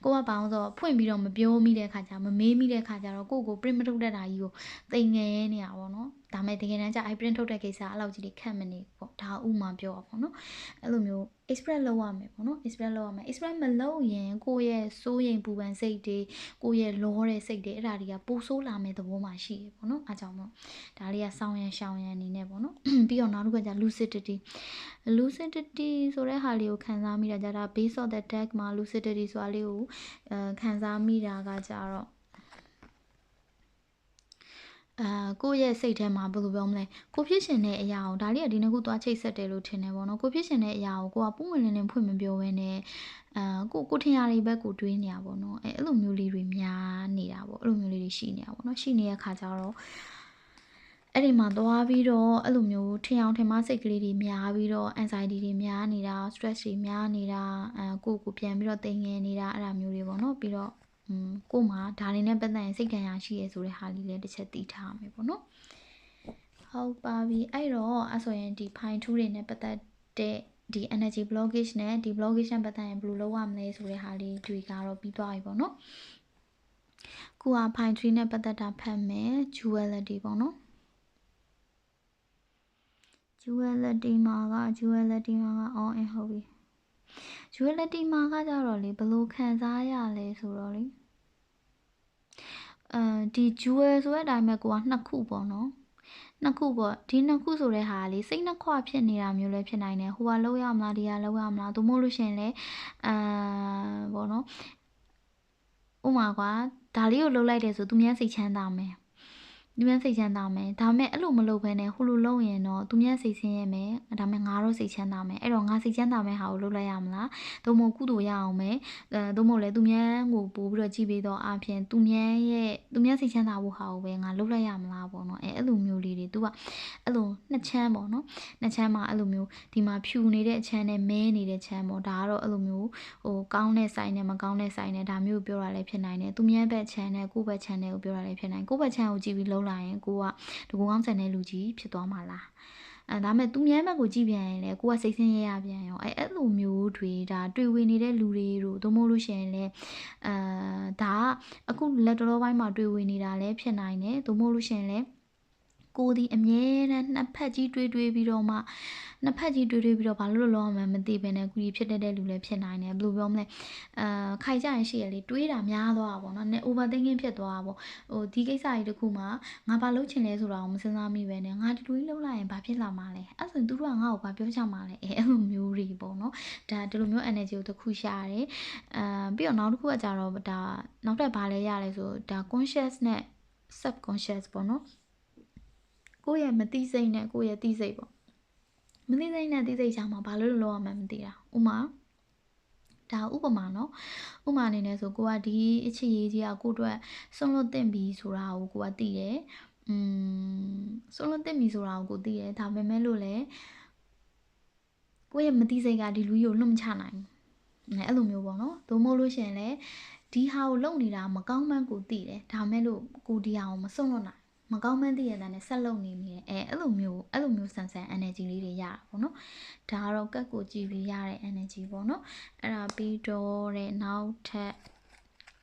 ကိုကဘာအောင်ဆိုဖွင့်ပြီးတော့မပြောမိတဲ့ခါကျမမေးမိတဲ့ခါကျတော့ကိုကို print မထုတ်တတ်တာကြီးကိုတိမ်ငယ်နေရပါဘောနော်ဒါမဲ့တကယ်တမ်းကျ I print ထုတ်တဲ့ကိစ္စအဲ့လောက်ကြီးတွေခက်မနေပေါ့ဒါဥမာပြောပါဘောနော်အဲ့လိုမျိုး express လုပ်ရမယ်ပေါ့နော် express လုပ်ရမယ် express မလုပ်ရင်ကိုရဲ့စိုးရိမ်ပူပန်စိတ်တွေကိုရဲ့လောတဲ့စိတ်တွေအဲ့ဒါတွေကပိုဆိုးလာမယ့်သဘောမှရှိရပေါ့နော်အားကြောင့်မို့ဒါလေးကစောင်းရန်ရှောင်းရန်အနေနဲ့ပေါ့နော်ပြီးတော့နောက်တစ်ခုက lucidity ဆိုတဲ့ဟာလေးကိုခံစားမိတာကြတာ base of the deck မှာ lucidity ဆိုတာလေးကိုခံစားမိတာကကြတော့ကိုယ့်ရဲ့စိတ်ထဲမှာဘယ်လိုပြောမလဲကိုဖြစ်ရှင်တဲ့အရာကိုဒါလေးကဒီနှစ်ခုသွားချိတ်ဆက်တယ်လို့ထင်တယ်ပေါ့နော်ကိုဖြစ်ရှင်တဲ့အရာကိုကိုကပုံဝင်လင်းလင်းဖွင့်မပြောဘဲနဲ့ကိုထင်ရတဲ့ဘက်ကိုတွေးနေရပါတော့အဲ့လိုမျိုးလေးတွေများနေတာပေါ့အဲ့လိုမျိုးလေးတွေရှိနေတာပေါ့နော်ရှိနေတဲ့ခါကျတော့အဲ့ဒီမှာသွားပြီးတော့အဲ့လိုမျိုးထင်အောင်ထင်မှားစိတ်ကလေးတွေများပြီးတော့ anxiety တွေများနေတာ stress တွေများနေတာကိုပြန်ပြီးတော့တင်ငယ်နေတာအဲ့ဒါမျိုးတွေပေါ့နော်ပြီးတော့ကိုမှဒါလေးနဲ့ပတ်သက်ရင်စိတ်ဒဏ်ရာရှိရဲဆိုတဲ့ဟာလေးလည်းတစ်ချက်သိထားရမယ်ပေါ့နော်ဟုတ်ပါပြီအဲ့တော့အဲ့ဆိုရင်ဒီဖိုင်2တွေနဲ့ပတ်သက်တဲ့ဒီ energy blockage နဲ့ဒီ blockage နဲ့ပတ်သက်ရင်ဘယ်လိုလုပ်ရမလဲဆိုတဲ့ဟာလေးတွေကတော့ပြီးသွားပြီပေါ့နော်ကိုကဖိုင်3နဲ့ပတ်သက်တာဖတ်မယ် duality ပေါ့နော်duality မှာက all in ဟုတ်ပြီ duality မှာကကြတော့လေဘယ်လိုခံစားရလဲဆိုတော့လေဒီ dual ဆိုတဲ့အတိုင်းပဲကိုကနှစ်ခုပေါ့နော်နှစ်ခုပေါ့ဒီနှစ်ခုဆိုတဲ့ဟာလေစိတ်နှစ်ခွဖြစ်နေတာမျိုးလည်းဖြစ်နိုင်တယ်ဟိုကလောက်ရမလားဒီကလောက်ရမလားသို့မဟုတ်လို့ရှင်လေပေါ့နော်ဥမာကွာဒါလေးကိုလှုပ်လိုက်တယ်ဆိုသူများစိတ်ချမ်းသာမယ်သူများစိတ်ချမ်းသာမယ်ဒါမဲ့အဲ့လိုမလုပ်ဘဲနဲ့ဟိုလိုလုပ်ရင်တော့သူများစိတ်ဆင်းရဲမယ်ဒါမဲ့ငါတော့စိတ်ချမ်းသာမယ်အဲ့တော့ငါစိတ်ချမ်းသာမဲ့ဟာကိုလုပ်လိုက်ရမလားသို့မဟုတ်ကုသိုလ်ရအောင်မယ်သို့မဟုတ်လေသူများကိုပို့ပြီးတော့ကြည့်ပြီးတော့အပြင်သူများစိတ်ချမ်းသာဖို့ဟာကိုပဲငါလုပ်လိုက်ရမလားပေါ့နော်အဲ့လိုမျိုးလေးတွေ तू ကအဲ့လိုနှစ်ချမ်းပေါ့နော်နှစ်ချမ်းမှာအဲ့လိုမျိုးဒီမှာဖြူနေတဲ့အချမ်းနဲ့မဲနေတဲ့ချမ်းပေါ့ဒါကတော့အဲ့လိုမျိုးဟိုကောင်းတဲ့ဆိုင်နဲ့မကောင်းတဲ့ဆိုင်နဲ့ဒါမျိုးပြောတာလည်းဖြစ်နိုင်တယ်သူများဘက်ချမ်းနဲ့ကိုယ့်ဘက်ချမ်းနဲ့ကိုပြောတာလည်းဖြစ်နိုင်ကိုယ့်ဘက်ချမ်းကိုကြည့်ပြီးလုံးလိုက်ရင်ကိုကတကူကောင်းဆန်တဲ့လူကြီးဖြစ်သွားမှာလားဒါမဲ့သူများဘက်ကိုကြည့်ပြန်ရင်လည်းကိုကစိတ်ဆင်းရဲရပြန်ရောအဲ့လိုမျိုးတွေဒါတွေ့ဝေနေတဲ့လူတွေတို့သို့မဟုတ်လို့ရှိရင်လည်းဒါကအခုလက်တော်ပိုင်းမှာတွေ့ဝေနေတာလည်းဖြစ်နိုင်တယ်သို့မဟုတ်လို့ရှိရင်လည်းကိုဒီအမြဲတမ်းနှစ်ဖက်ကြီးတွေးပြီးတော့မှနှစ်ဖက်ကြီးတွေးပြီးတော့ဘာလို့လောမှမသိဘဲနဲ့ကူကြီးဖြစ်တဲ့လူလည်းဖြစ်နိုင်တယ်ဘယ်လိုပြောမလဲခိုင်ကြရင်ရှိရလေတွေးတာများသွားတာပေါ့နော် net overthinking ဖြစ်သွားတာပေါ့ဟိုဒီကိစ္စကြီးတခုမှငါဘာလုပ်ချင်လဲဆိုတာကိုမစဉ်းစားမိပဲနဲ့ငါဒီလိုကြီးလုပ်လိုက်ရင်ဘာဖြစ်လာမှာလဲအဲ့ဆိုရင်သူတို့ကငါ့ကိုဘာပြောချင်မှာလဲအဲ့လိုမျိုးတွေပေါ့နော်ဒါဒီလိုမျိုး energy ကိုတခုရှာရတယ်ပြီးတော့နောက်တစ်ခုကကြတော့ဒါနောက်ထပ်ဘာလဲရလဲဆိုဒါ conscious နဲ့ subconscious ပေါ့နော်ကိုယ့်ရဲ့မသိစိတ်နဲ့ကိုယ့်ရဲ့သိစိတ်ပေါ့မသိစိတ်နဲ့သိစိတ်ရှာမှာဘာလို့လောရမှန်းမသိတာဥမာဒါဥပမာနော်ဥပမာအနေနဲ့ဆိုကိုကဒီအချစ်ရေးကြီးကကိုအတွက်ဆုံးလို့တင်ပြီဆိုတာကိုကိုကသိတယ်ဆုံးလို့တင်ပြီဆိုတာကိုကိုသိတယ်ဒါပေမဲ့လို့လေကိုရဲ့မသိစိတ်ကဒီလူကြီးကိုလွတ်မချနိုင်ဘူးအဲ့လိုမျိုးပေါ့နော်သို့မဟုတ်လို့ရှိရင်လေဒီဟာကိုလုပ်နေတာမကောင်းမှန်းကိုသိတယ်ဒါမဲ့လို့ကိုဒီဟာကိုမဆုံးလို့နိုင်မကောင်းမှန်းသိရတဲ့နဲ့ဆက်လုပ်နေမိတယ်အဲ့လိုမျိုးဆန်ဆန် energy လေးတွေရတာပေါ့နော်ဒါကတော့ကတ်ကိုကြည့်ပြီးရတဲ့ energy ပေါ့နော်အဲ့ဒါပြီးတော့တဲ့နောက်ထပ်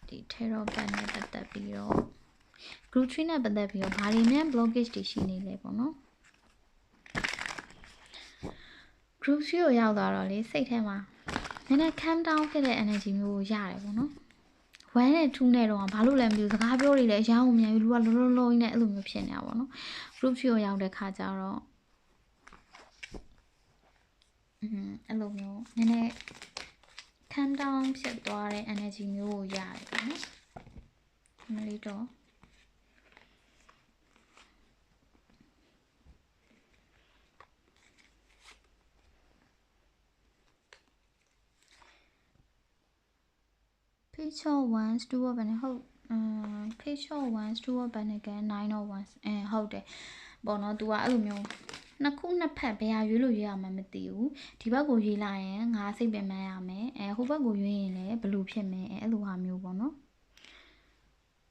ဒီ tarot card နဲ့ပတ်သက်ပြီးတော့ group 3နဲ့ပတ်သက်ပြီးတော့ဘာတွေများ blockage တွေရှိနေလဲပေါ့နော် group 3ကိုရောက်သွားတော့လေစိတ်ထဲမှာနည်းနည်း calm down ဖြစ်တဲ့ energy မျိုးကိုရတယ်ပေါ့နော်1နဲ့2နဲ့တော့ဘာလို့လဲမသိဘူးစကားပြောနေလဲအရာကိုမြန်ပြီးလူကလောလောကြီးနဲ့အဲ့လိုမျိုးဖြစ်နေတာပေါ့နော် group 3ကိုရောက်တဲ့ခါကျတော့အဲ့လိုမျိုးနည်းနည်း calm down ဖြစ်သွားတဲ့ energy မျိုးကိုရတယ်ပေါ့နော်မလေးတော့ page 1 steward ဘယ်နဲ့ဟုတ်page 1 steward ဘယ်နဲ့က9 or 1ဟုတ်တယ်ပေါ့နော် तू ကအဲ့လိုမျိုးနှစ်ခုနှစ်ဖက်ဘယ်ဟာရွေးလို့ရွေးရမှမသိဘူးဒီဘက်ကိုရွေးလိုက်ရင်ငါစိတ်ပင်ပန်းရမယ်ဟိုဘက်ကိုရွေးရင်လည်းဘယ်လိုဖြစ်မလဲအဲ့လိုဟာမျိုးပေါ့နော်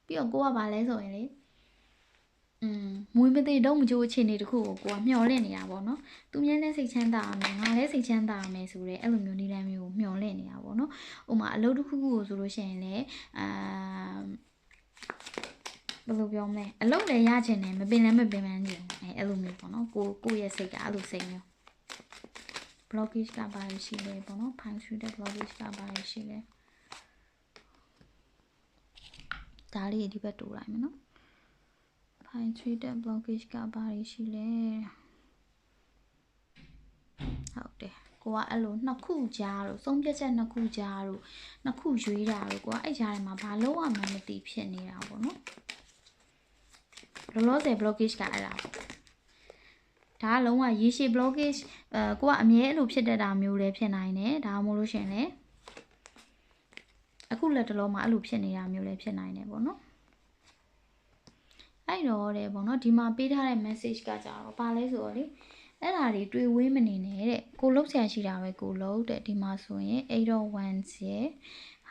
ပြီးတော့ကိုကဘာလဲဆိုရင်လေ မွေးမသေးတော့မကြိုးအခြေအနေတခုကိုကိုကမျှော်လင့်နေတာပေါ့နော်သူများလည်းစိတ်ချမ်းသာအောင်ငါလည်းစိတ်ချမ်းသာအောင်ဆိုရဲအဲ့လိုမျိုးနည်းလမ်းမျိုးကိုမျှော်လင့်နေတာပေါ့နော်ဥမာအလုပ်တစ်ခုခုကိုဆိုလို့ရှိရင်လည်းဘယ်လိုပြောမလဲအလုပ်လည်းရချင်တယ်မပင်လည်းမပင်ပန်းချင်အဲ့လိုမျိုးပေါ့နော်ကိုရဲ့စိတ်ကအဲ့လိုစိတ်မျိုး blockage ကပါရရှိလဲပေါ့နော် fine tune တဲ့ blockage ကပါရရှိလဲဒါလေးဒီဘက်တူလိုက်မယ်နော် fine tune တဲ့ blockage ကပါရရှိလဲဟုတ်တယ်ကိုကအဲ့လိုနှစ်ခုကြားလို့ဆုံးဖြတ်ချက်နှစ်ခုကြားလို့နှစ်ခုရွေးတာလို့ကိုကအဲ့ကြားထဲမှာဘာလို့မှမသိဖြစ်နေတာပေါ့နော်လောလောဆယ် blockage ကအဲ့ဒါပေါ့ဒါကလုံးဝရေရှည် blockage ကိုကအမြဲအဲ့လိုဖြစ်တတ်တာမျိုးလည်းဖြစ်နိုင်တယ်ဒါမှမဟုတ်လို့ရှင်လေအခုလက်တလုံးမှာအဲ့လိုဖြစ်နေတာမျိုးလည်းဖြစ်နိုင်တယ်ပေါ့နော်အဲ့တော့တဲ့ပေါ့နော်ဒီမှာပေးထားတဲ့ message ကကြတော့ဘာလဲဆိုတော့လေအဲ့ဒါတွေတွေ့ဝေးမနေနဲ့တဲ့ကိုလုံးဆရာရှိတာပဲကိုလုံးတဲ့ဒီမှာဆိုရင်801ရယ်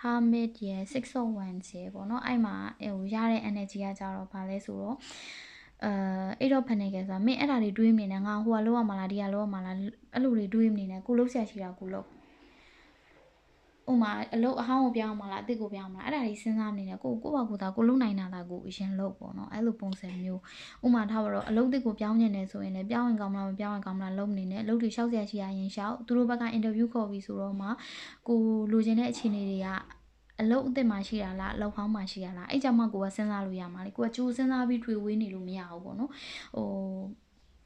Hermit ရယ်601ရယ်ပေါ့နော်အဲ့မှာဟိုရတဲ့ energy ကကြတော့ဘာလဲဆိုတော့အဲ့တော့ဖန်နေကြဆိုတာမင်းအဲ့ဒါတွေတွေးမနေနဲ့ငါဟိုကလောက်ရမှာလားဒီကလောက်ရမှာလားအဲ့လိုတွေတွေးမနေနဲ့ကိုလုံးဆရာရှိတာကိုလုံးဥမာအလုပ်အဟောင်းကိုပြောင်းမှာလားအစ်စ်ကိုပြောင်းမှာလားအဲ့ဒါတွေစဉ်းစားနေတယ်ကိုဘာကိုသာကိုလုံးနိုင်တာသာကိုအရင်လုပ်ပေါ့နော်အဲ့လိုပုံစံမျိုးဥမာထားပါတော့အလုပ်အစ်စ်ကိုပြောင်းနေတယ်ဆိုရင်လည်းပြောင်းရင်ကောင်းမလားမပြောင်းရင်ကောင်းမလားလုံးနေတယ်အလုပ်တွေလျှောက်ဆရာရှိရရင်လျှောက်သူတို့ဘက်က interview ခေါ်ပြီးဆိုတော့မှကိုလိုချင်တဲ့အခြေအနေတွေကအလုပ်အစ်စ်မှာရှိတာလားအလုပ်ဟောင်းမှာရှိရလားအဲ့ကြောင့်မှကိုကစဉ်းစားလို့ရမှာလေကိုကကြိုးစဉ်းစားပြီးတွေးဝေးနေလို့မရဘူးပေါ့နော်ဟို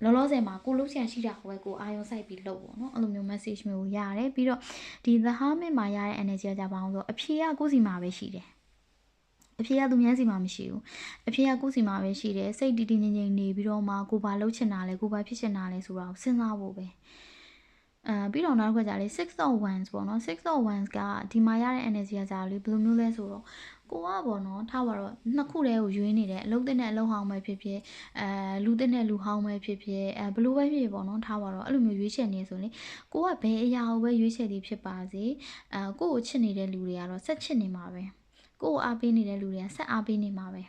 လောလောဆယ်မှာကိုလုံးဆရာရှိတာကိုပဲကိုအာရုံစိုက်ပြီးလုပ်ပေါ့နော်အဲ့လိုမျိုး message မျိုးရတယ်ပြီးတော့ဒီ the harmony မှာရတဲ့ energy ကကြပါအောင်ဆိုအဖြေကကိုယ်စီမှာပဲရှိတယ်အဖြေကသူများစီမှာမရှိဘူးအဖြေကကိုယ်စီမှာပဲရှိတယ်စိတ်တည်တည်ငြိမ်ငြိမ်နေပြီးတော့မှကိုဘာလုပ်ချင်တာလဲကိုဘာဖြစ်ချင်တာလဲဆိုတာကိုစဉ်းစားဖို့ပဲပြီးတော့နောက်တစ်ခါကျလေ601ပေါ့နော်601ကဒီမှာရတဲ့ energy ကကြလေဘယ်လိုမျိုးလဲဆိုတော့ကိုကပေါ့နော်ထားပါတော့နှစ်ခုတည်းကိုရွေးနေတယ်အလုံးတဲ့နဲ့အလုံးဟောင်းပဲဖြစ်ဖြစ်လူတဲ့နဲ့လူဟောင်းပဲဖြစ်ဖြစ်ဘလို့ပဲဖြစ်ဖြစ်ပေါ့နော်ထားပါတော့အဲ့လိုမျိုးရွေးချယ်နေဆိုရင်ကိုကဘယ်အရာကိုပဲရွေးချယ်သည်ဖြစ်ပါစေကိုကိုချစ်နေတဲ့လူတွေကတော့ဆက်ချစ်နေမှာပဲကိုကိုအားပေးနေတဲ့လူတွေကဆက်အားပေးနေမှာပဲ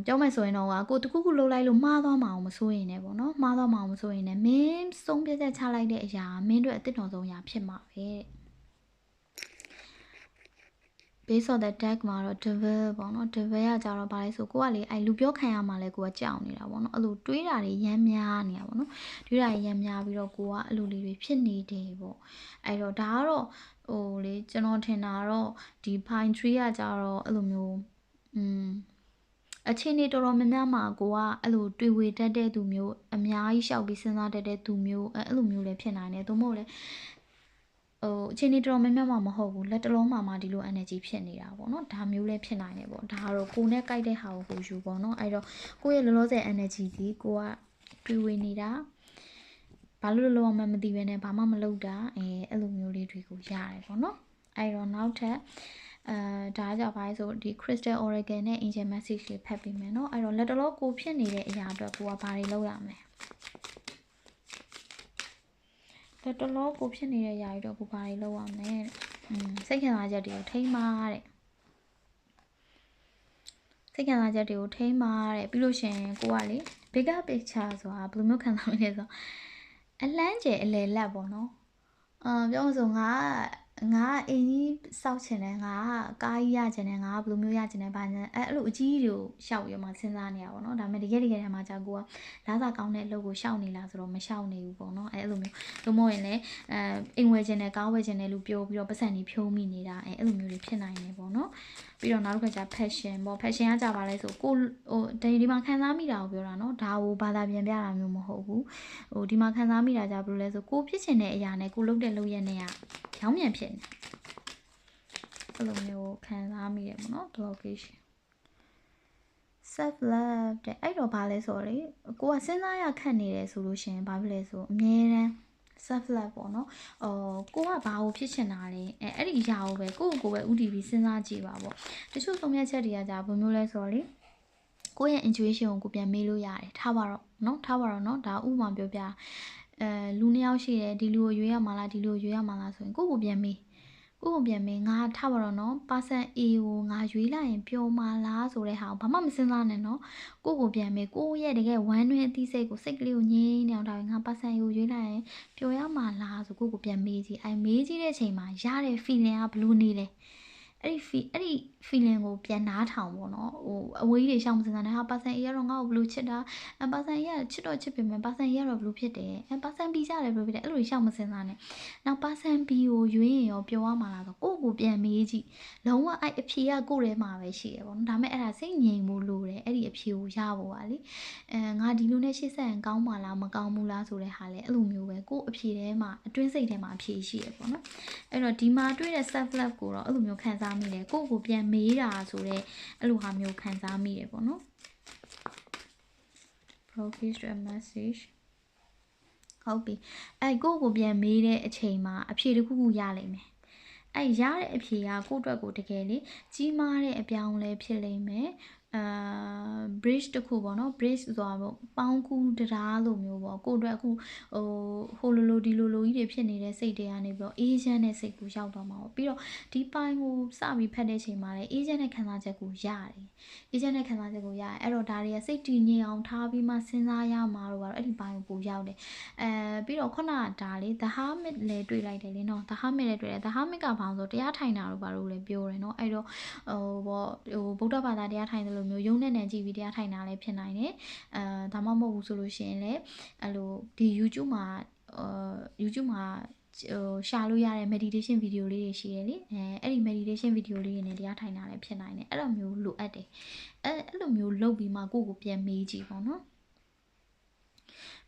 ပြောမယ်ဆိုရင်တော့ကိုတခုခုလှုပ်လိုက်လို့မှားသွားမှာအောင်မစိုးရင်လည်းပေါ့နော်မှားသွားမှာအောင်မစိုးရင်လည်းမင်းဆုံးဖြတ်ချက်ချလိုက်တဲ့အရာမင်းတို့အစ်တော်ဆုံးအရာဖြစ်မှာပဲတဲ့ base of the deck မှာတော့ devil ပေါ့နော် devil ကကြတော့ဗါလဲဆိုကိုကလေအဲ့လူပြောခံရမှာလဲကိုကကြောက်နေတာပေါ့နော်အဲ့လိုတွေးတာတွေရမ်းများနေတာပေါ့နော်တွေးတာတွေရမ်းများပြီးတော့ကိုကအဲ့လိုလေးတွေဖြစ်နေတယ်ပေါ့အဲ့တော့ဒါကတော့ဟိုလေကျွန်တော်ထင်တာတော့ဒီ pine tree ကကြတော့အဲ့လိုမျိုးအခြေအနေတော်တော်များများမှာကိုကအဲ့လိုတွေးဝေတတ်တဲ့သူမျိုးအများကြီးရှောက်ပြီးစဉ်းစားတတ်တဲ့သူမျိုးအဲ့လိုမျိုးလည်းဖြစ်နိုင်တယ်သို့မဟုတ်လည်းအခြေအနေတော်တော်များများမှာမဟုတ်ဘူးလက်တလုံးမှာဒီလို energy ဖြစ်နေတာပေါ့နော်ဒါမျိုးလည်းဖြစ်နိုင်တယ်ပေါ့ဒါကတော့ကိုနဲ့ကြိုက်တဲ့ဟာကိုယူပေါ့နော်အဲ့တော့ကိုရဲ့လောလောဆယ် energy ဒီကိုကတွေးဝေနေတာဘာလို့လောမှမသိဘဲနဲ့ဘာမှမလုပ်တာအဲ့လိုမျိုးလေးတွေကိုရတယ်ပေါ့နော်အဲ့တော့နောက်ထပ်ဒါကြောင့်ဘာလဲဆိုဒီ crystal oracle နဲ့ angel message လေးဖတ်ပြီးမယ်เนาะအဲ့တော့လက်တလောကိုဖြစ်နေတဲ့အရာအတွက်ကိုကဘာတွေလုပ်ရမလဲလက်တလောကိုဖြစ်နေတဲ့အရာတွေတော့ကိုဘာတွေလုပ်ရမလဲစိတ်ခံစားချက်တွေကိုထိန်းပါတဲ့စိတ်ခံစားချက်တွေကိုထိန်းပါတဲ့ပြီးလို့ရှိရင်ကိုကလေ bigger picture ဆိုတာဘယ်လိုမျိုးခံစားမိလဲဆိုအလန်းကျယ်အလယ်လက်ပေါ့နော်ပြောလို့ဆိုငါအိမ်ကြီးစောက်ချင်တယ်ငါကားကြီးရချင်တယ်ငါဘယ်လိုမျိုးရချင်တယ်ဘာညာအဲ့လိုအကြီးတွေကိုရှောက်ရမှစဉ်းစားနေရပါတော့ဒါပေမဲ့တကယ်ထဲမှာကြာကိုကလားစာကောင်းတဲ့အလုပ်ကိုရှောက်နေလားဆိုတော့မရှောက်နေဘူးပေါ့နော်အဲ့လိုမျိုးတို့မဟုတ်ရင်လည်းအိမ်ဝယ်ချင်တယ်ကားဝယ်ချင်တယ်လို့ပြောပြီးတော့ပတ်စံကြီးဖြုံးမိနေတာအဲ့လိုမျိုးတွေဖြစ်နိုင်တယ်ပေါ့နော်ပြီးတော့နောက်တစ်ခါကျ passion ပေါ့ passion ကကြပါလဲဆိုကိုဟိုဒီမှာခံစားမိတာကိုပြောတာနော်ဒါကိုဘာသာပြန်ပြတာမျိုးမဟုတ်ဘူးဟိုဒီမှာခံစားမိတာကြဘယ်လိုလဲဆိုကိုဖြစ်ချင်တဲ့အရာနဲ့ကိုလုပ်တဲ့လုပ်ရက်နဲ့ကရောင်းမြန်ဖြစ်နေအဲ့လိုမျိုးခံစားမိတယ်ပေါ့နော် blockage self love တဲ့အဲ့တော့ဘာလဲဆိုတော့လေကိုကစဉ်းစားရခက်နေတယ်ဆိုလို့ရှိရင်ဘာဖြစ်လဲဆိုအမြဲတမ်း self love ပေါ့နော်ကိုကဘာကိုဖြစ်ချင်တာလဲအဲ့ဒီအရာကိုပဲကိုပဲဥတီပြီးစဉ်းစားကြည့်ပါပေါ့တချို့ဆုံးဖြတ်ချက်တွေကကြာဘယ်မျိုးလဲဆိုတော့လေကိုရဲ့ intuition ကိုပြန်မေးလို့ရတယ်ထားပါတော့เนาะဒါဥပမာပြောပြလူနှစ်ယောက်ရှိတယ်ဒီလူကိုရွေးရမှာလားဒီလူကိုရွေးရမှာလားဆိုရင်ကိုပြန်မေး ကိုပြန်မေးငါထားပါတော့နော် person A ကိုငါရွေးလိုက်ရင်ပျော်မှာလားဆိုတဲ့ဟာကိုဘာမှမစဉ်းစားနဲ့နော်ကိုပြန်မေးကိုရဲ့တကယ်ဝမ်းတွင်းအသိစိတ်ကိုစိတ်ကလေးကိုငြိမ်းနေအောင်ထားပြီးငါ person A ကိုရွေးလိုက်ရင်ပျော်ရမှာလားဆိုကိုပြန်မေးကြည့်မေးကြည့်တဲ့အချိန်မှာရတဲ့ feeling ကဘယ်လိုနေလဲအဲ့ဒီ feeling ကိုပြန်နားထောင်ပေါ့နော်အဝေးကြီးတွေရှောင်မစင်စားနဲ့ဟာ person A ကတော့ငါ့ကိုဘယ်လိုချစ်တာperson A ကချစ်တော့ချစ်ပေမဲ့ person A ကတော့ဘယ်လိုဖြစ်တယ်person B ကြတယ်ဘယ်လိုဖြစ်တယ်အဲ့လိုရှောင်မစင်စားနဲ့နောက် person B ကိုရွေးရင်ရောပျော်ရမှာလားဆိုကိုပြန်မေးကြည့်လုံးဝအဲ့အဖြေကကိုထဲမှာပဲရှိတယ်ပေါ့နော်ဒါပေမဲ့အဲ့ဒါစိတ်ငြိမ်ဖို့လိုတယ်အဲ့ဒီအဖြေကိုရဖို့ပါလေငါဒီလိုနဲ့ရှေ့ဆက်ရင်ကောင်းပါလားမကောင်းဘူးလားဆိုတဲ့ဟာလေအဲ့လိုမျိုးပဲကိုအဖြေထဲမှာအတွင်းစိတ်ထဲမှာအဖြေရှိရပေါ့နော်အဲ့တော့ဒီမှာတွေ့တဲ့ self love ကိုတော့အဲ့လိုမျိုးခံစားမိတယ်ကိုပြန်မေးတာဆိုတဲ့အဲ့လိုဟာမျိုးခံစားမိတယ်ပေါ့နော် Brokerage message ဟုတ်ပြီအဲ့ကိုပြန်မေးတဲ့အချိန်မှာအဖြေတစ်ခုခုရလိမ့်မယ်အဲ့ရတဲ့အဖြေကကိုအတွက်ကိုတကယ်လေကြီးမားတဲ့အပြောင်းလဲဖြစ်လိမ့်မယ်bridge တခုပေါ့နော် bridge ဆိုတာပေါ့ပေါင်းကူးတရားလိုမျိုးပေါ့ကိုအတွက်အခုဟိုလိုဒီလိုကြီးတွေဖြစ်နေတဲ့စိတ်တွေကနေပြီးတော့ agent နဲ့စိတ်ကိုရောက်တော့မှာပေါ့ပြီးတော့ဒီပိုင်းကိုစပြီးဖတ်တဲ့ချိန်မှာလည်း agent နဲ့ခံစားချက်ကိုရတယ် agent နဲ့ခံစားချက်ကိုရတယ်အဲ့တော့ဒါတွေကစိတ်တည်ငြိမ်အောင်ထားပြီးမှစဉ်းစားရမှာတော့အဲ့ဒီပိုင်းကိုပို့ရောက်တယ်ပြီးတော့ခုနကဒါလေ the hermit လည်းတွေ့လိုက်တယ်လေနော် the hermit လည်းတွေ့တယ် the hermit ကဘာလို့ဆိုတရားထိုင်တာတို့ဘာလို့လဲပြောတယ်နော်အဲ့တော့ဗုဒ္ဓဘာသာတရားထိုင်တယ်လို့မျိုးယုံနဲ့ကြည့်ပြီးတရားထိုင်တာလည်းဖြစ်နိုင်တယ်ဒါမှမဟုတ်ဘူးဆိုလို့ရှိရင်လည်းအဲ့လိုဒီ YouTube မှာရှာလို့ရတဲ့ meditation video လေးတွေရှိရလေအဲ့ဒီ meditation video လေးတွေနဲ့တရားထိုင်တာလည်းဖြစ်နိုင်တယ်အဲ့လိုမျိုးလိုအပ်တယ်အဲ့လိုမျိုးလုပ်ပြီးမှကိုပြန်မေးကြည့်ပေါ့နော်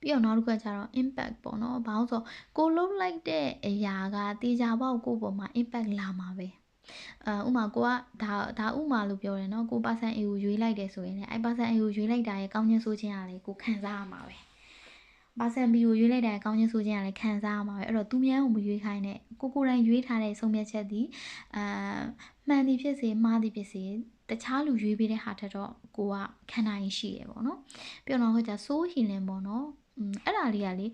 ပြီးတော့နောက်တစ်ခုကကျတော့ impact ပေါ့နော်ဘာလို့ဆိုကိုလုံးလိုက်တဲ့အရာကတေချာပေါက်ကိုပေါ်မှာ impact လာမှာပဲဥမာကိုကဒါဥမာလို့ပြောတယ်နော်ကို person A ကိုရွေးလိုက်တယ်ဆိုရင်လည်းအဲ့ person A ကိုရွေးလိုက်တာရဲ့ကောင်းခြင်းဆိုးခြင်းကလည်းကိုခံစားရမှာပဲperson B ကိုရွေးလိုက်တာရဲ့ကောင်းခြင်းဆိုးခြင်းကလည်းခံစားရမှာပဲအဲ့တော့သူများကိုမရွေးခိုင်းနဲ့ကိုယ်တိုင်ရွေးထားတဲ့ဆုံးဖြတ်ချက်ဒီမှန်သည်ဖြစ်စေမှားသည်ဖြစ်စေတခြားလူရွေးပေးတဲ့ဟာထက်တော့ကိုကခံနိုင်ရှိရပေါ့နော်ပြောတော့ဟိုကျ soul healing ပေါ့နော်အဲ့ဒါလေးကလ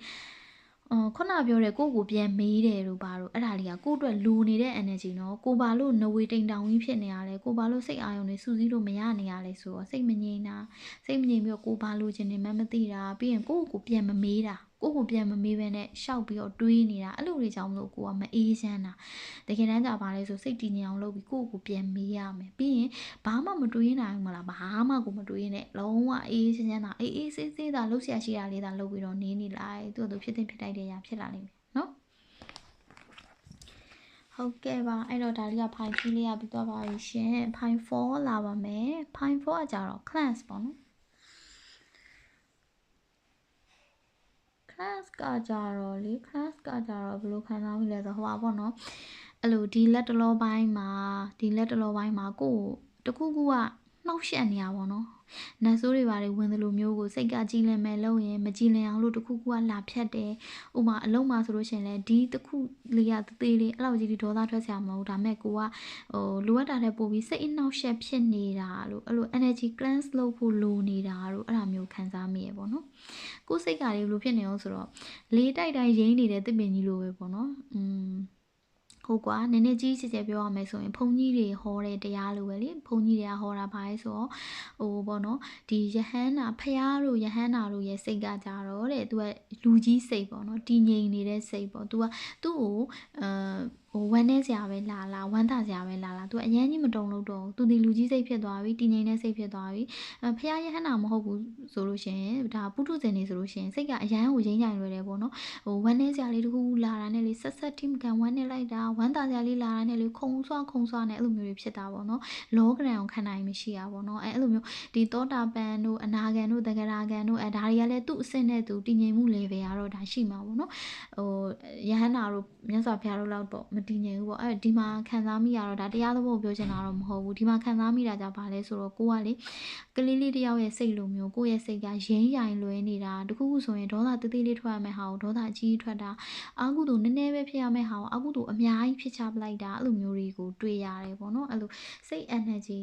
ေခုနပြောတဲ့ကိုပြန်မေးတယ်လို့ပါတော့အဲ့ဒါလေးကကိုအတွက်လိုနေတဲ့ energy နော်ကိုဘာလို့နဝေတိမ်တောင်ကြီးဖြစ်နေရလဲကိုဘာလို့စိတ်အာရုံတွေစူးစီးလို့မရနေရလဲဆိုတော့စိတ်မငြိမ်တာစိတ်မငြိမ်ပြီးတော့ကိုဘာလို့ခြင်းနေမှမသိတာပြီးရင်ကိုပြန်မမေးတာကိုပြန်မမေးဘဲနဲ့ရှောက်ပြီးတော့တွေးနေတာအဲ့လိုတွေကြောင့်မလို့ကိုကမအေးချမ်းတာတကယ်တမ်းကြပါလဲဆိုစိတ်တည်ငြိမ်အောင်လုပ်ပြီးကိုပြန်မေးရမယ်ပြီးရင်ဘာမှမတွေးနိုင်ဘူးမလားဘာမှကိုမတွေးနဲ့လုံးဝအေးချမ်းတာအေးဆေးတာလှုပ်ရှားရှိတာလေးသာလှုပ်ပြီးတော့နေလိုက်သူ့ဖြစ်တဲ့ဖြစ်တိုက်တဲ့ရာဖြစ်လာလိမ့်မယ်နော်ဟုတ်ကဲ့ပါအဲ့တော့ဒါလေးက file 3လေးရပြီးတော့ပါပြီရှင် file 4လာပါမယ် file 4ကကြတော့ class ပေါ့နော်class ကကြတော့လေ class ကကြတော့ဘယ်လိုခံစားမိလဲဆိုဟိုပါပေါ့နော်အဲ့လိုဒီလက်တလောပိုင်းမှာကိုတခုခုကနှောက်ရှက်နေရပါတော့နတ်ဆိုးတွေပါလေဝင်သလိုမျိုးကိုစိတ်ကကြည်လင်မယ်လို့ရင်မကြည်လင်အောင်လို့တခုခုကလာဖြတ်တယ်ဥမာအလုံးမှာဆိုလို့ရှိရင်လည်းဒီတခုလေးကသေးလေးအဲ့လိုကြီးဒီဒေါသထွက်စရာမဟုတ်ဒါမဲ့ကိုကလိုအပ်တာတဲ့ပို့ပြီးစိတ်အနှောက်ရှက်ဖြစ်နေတာလို့အဲ့လို energy cleanse လုပ်ဖို့လိုနေတာလို့အဲ့လိုမျိုးခံစားမိရပေါ့နော်ကိုယ်စိတ်ကလေးဘယ်လိုဖြစ်နေအောင်ဆိုတော့လေတိုက်တိုင်းရိမ့်နေတဲ့တစ်ပင်ကြီးလိုပဲပေါ့နော်ဟုတ်ကွာနည်းနည်းကြီးစစ်ပြောရမယ်ဆိုရင်ဘုန်းကြီးတွေဟောတဲ့တရားလိုပဲလေဘုန်းကြီးတွေကဟောတာဘာလဲဆိုတော့ပေါ့နော်ဒီယဟန်နာဖယားတို့ယဟန်နာတို့ရဲ့စိတ်ကကြတော့တဲ့သူကလူကြီးစိတ်ပေါ့နော်တည်ငြိမ်နေတဲ့စိတ်ပေါ့သူကသူ့ကိုဝမ်းနေစရာပဲလာဝမ်းသာစရာပဲလာသူအရင်ကြီးမတုံလို့တော့သူဒီလူကြီးစိတ်ဖြစ်သွားပြီတည်ငြိမ်တဲ့စိတ်ဖြစ်သွားပြီဖယားယဟန်နာမဟုတ်ဘူးဆိုလို့ရှိရင်ဒါပုထုဇဉ်နေဆိုလို့ရှိရင်စိတ်ကအရန်ကိုရိမ့်ရိုင်လွယ်တယ်ပေါ့နော်ဝမ်းနေစရာလေးတခုလာတာနဲ့လေဆက်တိမကန်ဝမ်းနေလိုက်တာဝမ်းသာစရာလေးလာတာနဲ့လေခုံဆွနဲ့အဲ့လိုမျိုးတွေဖြစ်တာပေါ့နော်လောကရန်အောင်ခံနိုင်မရှိရပါတော့အဲ့လိုမျိုးဒီသောတာပန်တို့အနာဂံတို့တဂရဂံတို့ဒါတွေကလည်းသူ့အဆင့်နဲ့သူတည်ငြိမ်မှု level ကတော့ဒါရှိမှာပေါ့နော်ယဟန္တာတို့မြတ်စွာဘုရားတို့လောက်တော့မတည်ငြိမ်ဘူးပေါ့ဒီမှာခံစားမိရတော့ဒါတရားသဘောပြောချင်တာတော့မဟုတ်ဘူးဒီမှာခံစားမိတာကြပါလဲဆိုတော့ကိုကလေကလေးလေးတယောက်ရဲ့စိတ်လိုမျိုးကိုယ့်ရဲ့စိတ်ကရိမ့်ရိုင်လွယ်နေတာတခုခုဆိုရင်ဒေါသတေးလေးထွက်ရမယ့်ဟာကိုဒေါသအကြီးထွက်တာအာဟုသူနည်းနည်းပဲဖြစ်ရမယ့်ဟာကိုအာဟုသူအများကြီးဖြစ်ချပလိုက်တာအဲ့လိုမျိုးတွေကိုတွေ့ရတယ်ပေါ့နော်အဲ့လိုစိတ် energy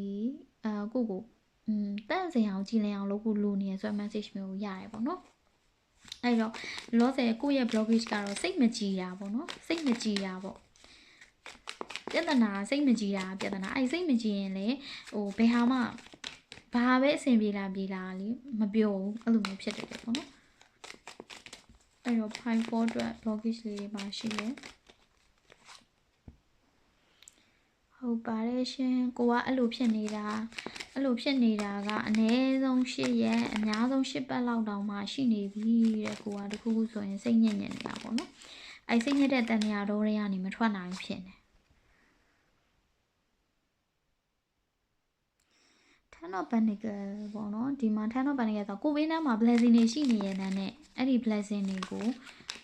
ကိုတန့်စင်အောင်ကြည်လင်အောင်လုပ်ဖို့လိုနေရဆို message မျိုးရတယ်ပေါ့နော်အဲ့တော့လောဆယ်ကိုယ့်ရဲ့ blockage ကတော့စိတ်မကြည်တာပေါ့နော်စိတ်မကြည်တာပေါ့ ပြဿနာစိတ်မကြည်တာပြဿနာအဲ့စိတ်မကြည်ရင်လေဟိုဘယ်ဟာမှဘာပဲအဆင်ပြေလာလေမပြောဘူးအဲ့လိုမျိုးဖြစ်တယ်ပေါ့နော်အဲ့တော့ file 4အတွက် blockage လေးပါရှိတယ်ဟုတ်ပါတယ်ရှင်ကိုကအဲ့လိုဖြစ်နေတာကအနည်းဆုံး8ရက်အများဆုံး8ပတ်လောက်တောင်မှရှိနေပြီတဲ့ကိုကတခုခုဆိုရင်စိတ်ညစ်နေတာပေါ့နော်အဲ့စိတ်ညစ်တဲ့တန်ရာတော့တွေကနေမထွက်နိုင်ဖြစ်နေTen of Pentacles ပေါ့နော်ဒီမှာ Ten of Pentacles ဆိုကိုဘေးနားမှာ blessing တွေရှိနေရတဲ့နဲ့အဲ့ဒီ blessing တွေကို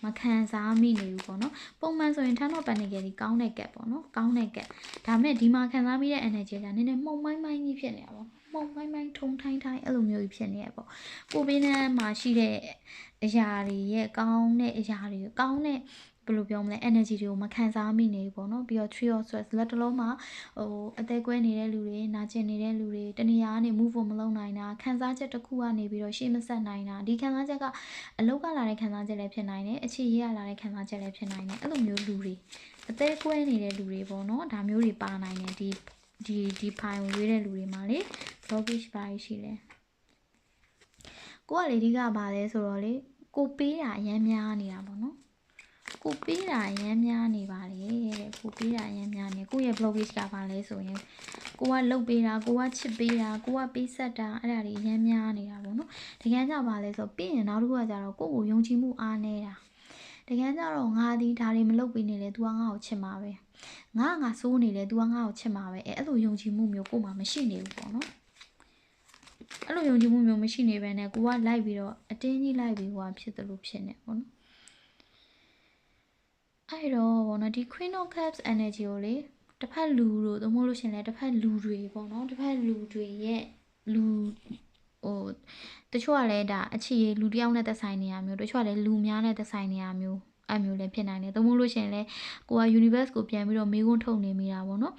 မခံစားမိနေဘူးပေါ့နော်ပုံမှန်ဆိုရင် Ten of Pentacles ဒီကောင်းတဲ့ကက်ပေါ့နော်ကောင်းတဲ့ကက်ဒါပေမဲ့ဒီမှာခံစားမိတဲ့ energy ကနည်းနည်းမှုံမိုင်းကြီးဖြစ်နေတာပေါ့မှုံမိုင်းထုံထိုင်းအဲ့လိုမျိုးကြီးဖြစ်နေရပေါ့ကိုဘေးနားမှာရှိတဲ့အရာတွေရဲ့ကောင်းတဲ့အရာတွေကောင်းတဲ့ဘယ်လိုပြောမလဲ energy တွေကိုမခံစားမိနေဘူးပေါ့နော်ပြီးတော့ Three of Swords လက်တလုံးမှာဟိုအသက်ကွဲနေတဲ့လူတွေနာကျင်နေတဲ့လူတွေတနေရာကနေ move on မလုပ်နိုင်တာခံစားချက်တစ်ခုကနေပြီးတော့ရှေ့မဆက်နိုင်တာဒီခံစားချက်ကအလောက်ကလာတဲ့ခံစားချက်လည်းဖြစ်နိုင်တယ်အခြေရေးရလာတဲ့ခံစားချက်လည်းဖြစ်နိုင်တယ်အဲ့လိုမျိုးလူတွေအသက်ကွဲနေတဲ့လူတွေပေါ့နော်ဒါမျိုးတွေပါနိုင်တယ်ဒီဖိုင်ဝေးတဲ့လူတွေမှာလေ blockage ပါရှိတယ်ကိုကလေဒီကပါလဲဆိုတော့လေကိုပေးတာအများများနေတာပေါ့နော်ကိုပေးတာအများများနေပါလေတဲ့ကိုပေးတာအများများနေကိုရဲ့ blockage ကပါလဲဆိုရင်ကိုကလုတ်ပေးတာကိုကချစ်ပေးတာကိုကပေးဆက်တာအဲ့ဒါတွေအများများနေတာပေါ့နော်တကယ်ကြပါလဲဆိုပြီးရင်နောက်တစ်ခုကကြတော့ကိုကိုယုံကြည်မှုအားနေတာတကယ်ကြတော့ငါဒီဒါတွေမလုတ်ပေးနေလေ तू ကငါ့ကိုချစ်မှာပဲငါစိုးနေလေ तू ကငါ့ကိုချစ်မှာပဲအဲ့လိုယုံကြည်မှုမျိုးကိုမှမရှိနေဘူးပေါ့နော်အဲ့လိုယုံကြည်မှုမျိုးမရှိနေပဲနဲ့ကိုကလိုက်ပြီးတော့အတင်းကြီးလိုက်ပြီးဟိုဖြစ်တယ်လို့ဖြစ်နေပေါ့နော်အဲ့တော့ဘောနော်ဒီ Queen of Cups energy ကိုလေတစ်ဖက်လူတို့သို့မဟုတ်လို့ရှင်လဲတစ်ဖက်လူတွေပေါ့နော်တစ်ဖက်လူတွေရဲ့လူဟိုတချို့ကလည်းဒါအခြေလူတယောက်နဲ့သက်ဆိုင်နေရမျိုးတချို့ကလည်းလူများနဲ့သက်ဆိုင်နေရမျိုးအဲ့မျိုးလည်းဖြစ်နိုင်တယ်သို့မဟုတ်လို့ရှင်လဲကိုက universe ကိုပြန်ပြီးတော့မေးခွန်းထုတ်နေမိတာပေါ့နော်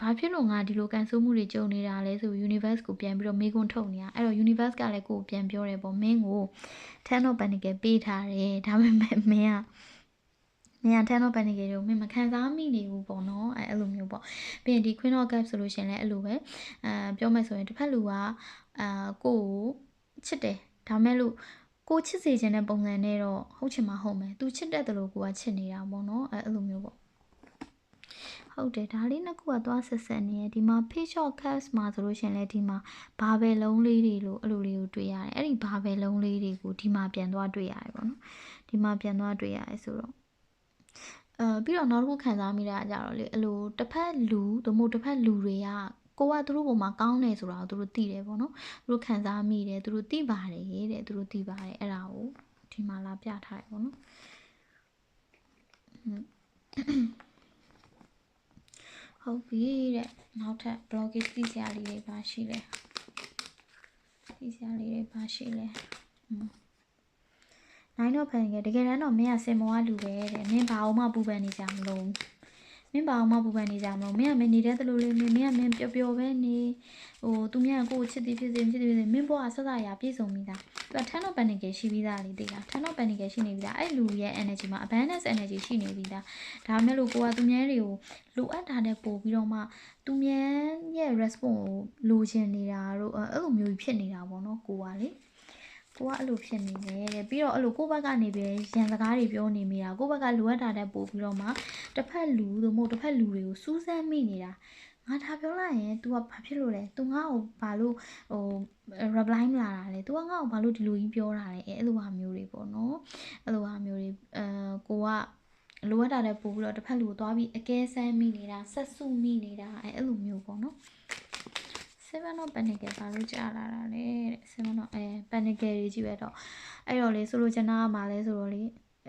ဘာဖြစ်လို့ငါဒီလိုကန်ဆိုးမှုတွေကြုံနေတာလဲဆို universe ကိုပြန်ပြီးတော့မေးခွန်းထုတ်နေတာအဲ့တော့ universe ကလည်းကိုကိုပြန်ပြောတယ်ပေါ့မင်းကို Ten of Pentacles ပေးထားတယ်ဒါပေမဲ့မင်းက Ten of Pentacles ကိုမင်းမခံစားမိနေဘူးပေါ့နော်အဲ့လိုမျိုးပေါ့ပြီးရင်ဒီ Queen of Cups ဆိုလို့ရှင်လည်းအဲ့လိုပဲပြောမယ်ဆိုရင်တစ်ဖက်လူကကိုချစ်တယ်ဒါမဲ့လို့ကိုချစ်စေခြင်းတဲ့ပုံစံနဲ့တော့ဟုတ်ချင်မှဟုတ်မယ်သူချစ်တဲ့တလို့ကိုကချစ်နေတာပေါ့နော်အဲ့လိုမျိုးပေါ့ဟုတ်တယ်ဒါလေးနှစ်ခုကသွားဆက်နေရဒီမှာ Page of Cups မှာဆိုလို့ရှင်လဲဒီမှာဘာပဲလုံးလေးတွေလို့အဲ့လိုလေးကိုတွေ့ရတယ်အဲ့ဒီဘာပဲလုံးလေးတွေကိုဒီမှာပြန်သွားတွေ့ရတယ်ပေါ့နော်ဒီမှာပြန်သွားတွေ့ရတယ်ဆိုတော့ပြီးတော့နောက်တစ်ခုခံစားမိတာကြတော့လေအဲ့လိုတစ်ဖက်လူသို့မဟုတ်တစ်ဖက်လူတွေကကိုကသူတို့ပုံမှာကောင်းတယ်ဆိုတာကိုသူတို့သိတယ်ပေါ့နော်သူတို့ခံစားမိတယ်သူတို့သိပါတယ်တဲ့သူတို့သိပါတယ်အဲ့ဒါကိုဒီမှာလာပြထားတယ်ပေါ့နော်ဟုတ်ပြီတဲ့နောက်ထပ် blockage သိစရာလေးတွေပါရှိလဲသိစရာလေးတွေပါရှိလဲ9တော့ဖန်ခဲ့တကယ်တမ်းတော့မင်းကစင်မောကလူပဲတဲ့မင်းဘာအောင်မှပူပန်နေကြမလို့မင်းဘာအောင်မှပူပန်နေကြမလို့မင်းကမင်းနေတဲ့တလူလေးမင်းကမင်းပျော်ပျော်ပဲနေဟိုသူများကိုချစ်သည်ဖြစ်စေမချစ်သည်ဖြစ်စေမင်းဘွားဆက်ဆက်ရာပြည့်စုံပြီးသားသူက Ten of Pentacles ရှိပြီးသားလေသိလား Ten of Pentacles ရှိနေပြီးသားအဲ့လူရဲ့ energy မှာ abundance energy ရှိနေပြီးသားဒါမဲ့လို့ကိုကသူများတွေကိုလိုအပ်တာတဲ့ပို့ပြီးတော့မှသူများရဲ့ response ကိုလိုချင်နေတာတို့အဲ့လိုမျိုးဖြစ်နေတာပေါ့နော်ကိုကလေကိုကအဲ့လိုဖြစ်နေတယ်တဲ့ပြီးတော့အဲ့လိုကိုယ့်ဘက်ကနေပြီးရန်စကားတွေပြောနေမိတာကိုယ့်ဘက်ကလိုအပ်တာတဲ့ပို့ပြီးတော့မှတစ်ဖက်လူတို့မဟုတ်တစ်ဖက်လူတွေကိုစူးစမ်းမိနေတာငါဒါပြောလိုက်ရင် तू ကဘာဖြစ်လို့လဲ तू ငါ့ကိုဘာလို့ဟို reply မလာတာလဲ तू ကငါ့ကိုဘာလို့ဒီလိုကြီးပြောတာလဲအဲ့လိုဟာမျိုးတွေပေါ့နော်အဲ့လိုဟာမျိုးတွေကိုကလိုအပ်တာတဲ့ပို့ပြီးတော့တစ်ဖက်လူကိုသွားပြီးအကဲဆန်းမိနေတာဆက်စုမိနေတာအဲ့လိုမျိုးပေါ့နော်7 of Pentacles ဘာလို့ကြာလာတာလဲတဲ့7 of Pentacles တွေကြီးပဲတော့အဲ့တော့လေဆိုလိုချင်တာကမှာလဲဆိုတော့လေ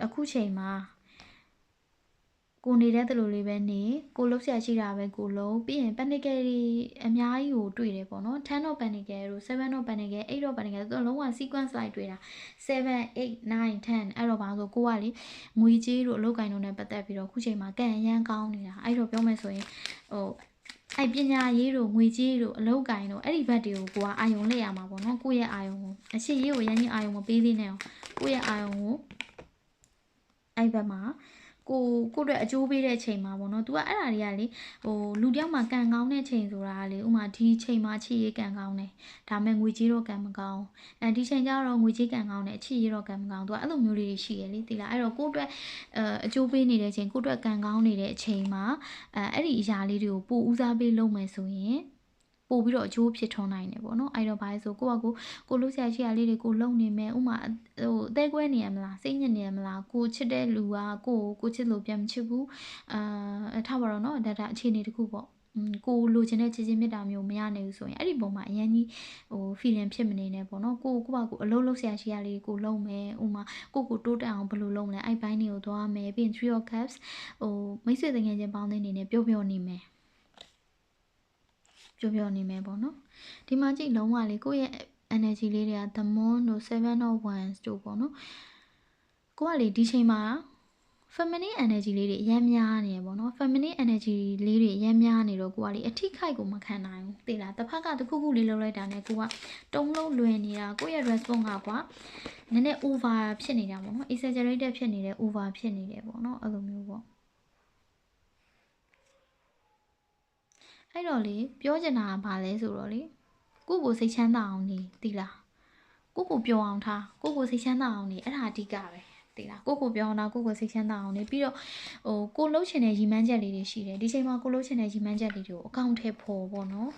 အခုချိန်မှာကိုနေတဲ့တလူလေးပဲနေကိုလှုပ်ရှားရှိတာပဲကိုလုံးပြီးရင် Pentacles တွေအများကြီးကိုတွေ့တယ်ပေါ့နော်10 of Pentacles တို့7 of Pentacles 8 of Pentacles တို့လုံးဝ sequence လိုက်တွေ့တာ7 8 9 10အဲ့တော့ဘာလို့ကိုကလေငွေကြေးတို့အလုပ်ကိုင်တို့နဲ့ပတ်သက်ပြီးတော့အခုချိန်မှာကန်ရမ်းကောင်းနေတာအဲ့တော့ပြောမယ်ဆိုရင်ဟိုအဲ့ပညာရေးတို့ငွေကြေးတို့အလုပ်ကိုင်တို့အဲ့ဒီဘက်တွေကိုကိုကအာယုံလက်ရမှာပေါ့နော်ကိုယ့်ရဲ့အာယုံကိုအရှိရေးကိုရန်ကြီးအာယုံမပေးသေးနဲ့အောင်ကိုယ့်ရဲ့အာယုံကိုအဲ့ဘက်မှာ ကိုအတွက်အကျိုးပေးတဲ့ချိန်မှာပေါ့နော် तू ကအဲ့ဒါတွေကလေလူတယောက်မှာကံကောင်းတဲ့ချိန်ဆိုတာလေဥမာဒီချိန်မှာချစ်ရေးကံကောင်းတယ်ဒါမဲ့ငွေကြေးတော့ကံမကောင်းဒီချိန်ကျတော့ငွေကြေးကံကောင်းတယ်ချစ်ရေးတော့ကံမကောင်း तू ကအဲ့လိုမျိုးလေးတွေရှိရလေသိလားအဲ့တော့ကိုအတွက်အကျိုးပေးနေတဲ့ချိန်ကိုအတွက်ကံကောင်းနေတဲ့အချိန်မှာအဲ့ဒီအရာလေးတွေကိုပိုဦးစားပေးလုပ်မယ်ဆိုရင်ပို့ပြီးတော့အကျိုးဖြစ်ထွန်းနိုင်တယ်ပေါ့နော်အဲ့တော့ဘာလဲဆိုကိုလှုပ်ရှားရှိရလေးတွေကိုလုံနေမယ်ဥမာအသေးကွဲနေရမလားစိတ်ညစ်နေရမလားကိုချစ်တဲ့လူကကိုချစ်လို့ပြန်မချစ်ဘူးထားပါတော့နော်ဒါအခြေအနေတစ်ခုပေါ့ကိုလိုချင်တဲ့ချစ်ချင်းမြတ်တာမျိုးမရနိုင်ဘူးဆိုရင်အဲ့ဒီပုံမှာအရင်ကြီးfeeling ဖြစ်မနေနဲ့ပေါ့နော်ကိုအလုပ်လုပ်ဆရာရှိရလေးကိုလုံမယ်ဥမာကိုတိုးတက်အောင်ဘယ်လိုလုပ်မလဲအဲ့ဘိုင်းတွေကိုသွားမယ်ပြီးရင် 3 of cups မိတ်ဆွေတငယ်ချင်းပေါင်းတဲ့အနေနဲ့ပျော်နေမယ်နေမယ်ပေါ့နော်ဒီမှာကြည့်လုံးဝလေကိုယ့်ရဲ့ energy လေးတွေက the moon တို့ seven of wands တို့ပေါ့နော်ကိုကလေဒီချိန်မှာ feminine energy လေးတွေအများများနေရပေါ့နော် feminine energy လေးတွေအများများနေတော့ကိုကလေအထိခိုက်ကိုမခံနိုင်ဘူးသိလားတစ်ဖက်ကတစ်ခုခုလေးလုပ်လိုက်တာနဲ့ကိုကတုံးလုံးလွယ်နေတာကိုရဲ့ response ကကွာနည်းနည်း over ဖြစ်နေတာပေါ့နော် exaggerated ဖြစ်နေတယ် over ဖြစ်နေတယ်ပေါ့နော်အဲ့လိုမျိုးပေါ့အဲ့တော့လေပြောချင်တာကဘာလဲဆိုတော့လေကိုစိတ်ချမ်းသာအောင်နေသိလားကိုပျော်အောင်ထားကိုစိတ်ချမ်းသာအောင်နေအဲ့ဒါအဓိကပဲသိလားကိုပြောင်းတာကိုစိတ်ချမ်းသာအောင်နေပြီးတော့ကိုလှုပ်ချင်တဲ့ရည်မှန်းချက်လေးတွေရှိတယ်ဒီချိန်မှာကိုလှုပ်ချင်တဲ့ရည်မှန်းချက်လေးတွေကိုအကောင့်ထဲပေါ်ပေါ့နော်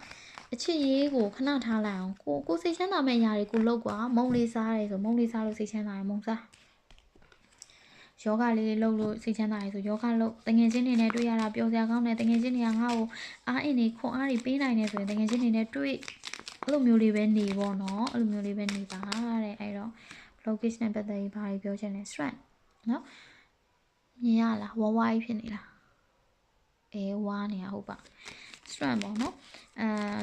အချစ်ရေးကိုခဏထားလိုက်အောင်ကိုစိတ်ချမ်းသာမဲ့အရာတွေကိုလှုပ်ကွာမုံလေးစားတယ်ဆိုမုံလေးစားလို့စိတ်ချမ်းသာရင်မုံစားယောဂလေးလှုပ်လို့စိတ်ချမ်းသာရဆိုယောဂလှုပ်တငယ်ချင်းတွေနဲ့တွေ့ရတာပျော်စရာကောင်းတယ်တငယ်ချင်းတွေကငါ့ကိုအားအင်းနေခွန်အားတွေပေးနိုင်တယ်ဆိုရင်တငယ်ချင်းတွေနဲ့တွေ့အဲ့လိုမျိုးလေးပဲနေပေါ့နော်အဲ့လိုမျိုးလေးပဲနေပါတဲ့အဲ့တော့ blockage နဲ့ပတ်သက်ပြီးဘာတွေပြောချင်လဲ strength နော်မြင်ရလားဝဝကြီးဖြစ်နေလားဝါနေရဟုတ်ပါ strength ပေါ့နော်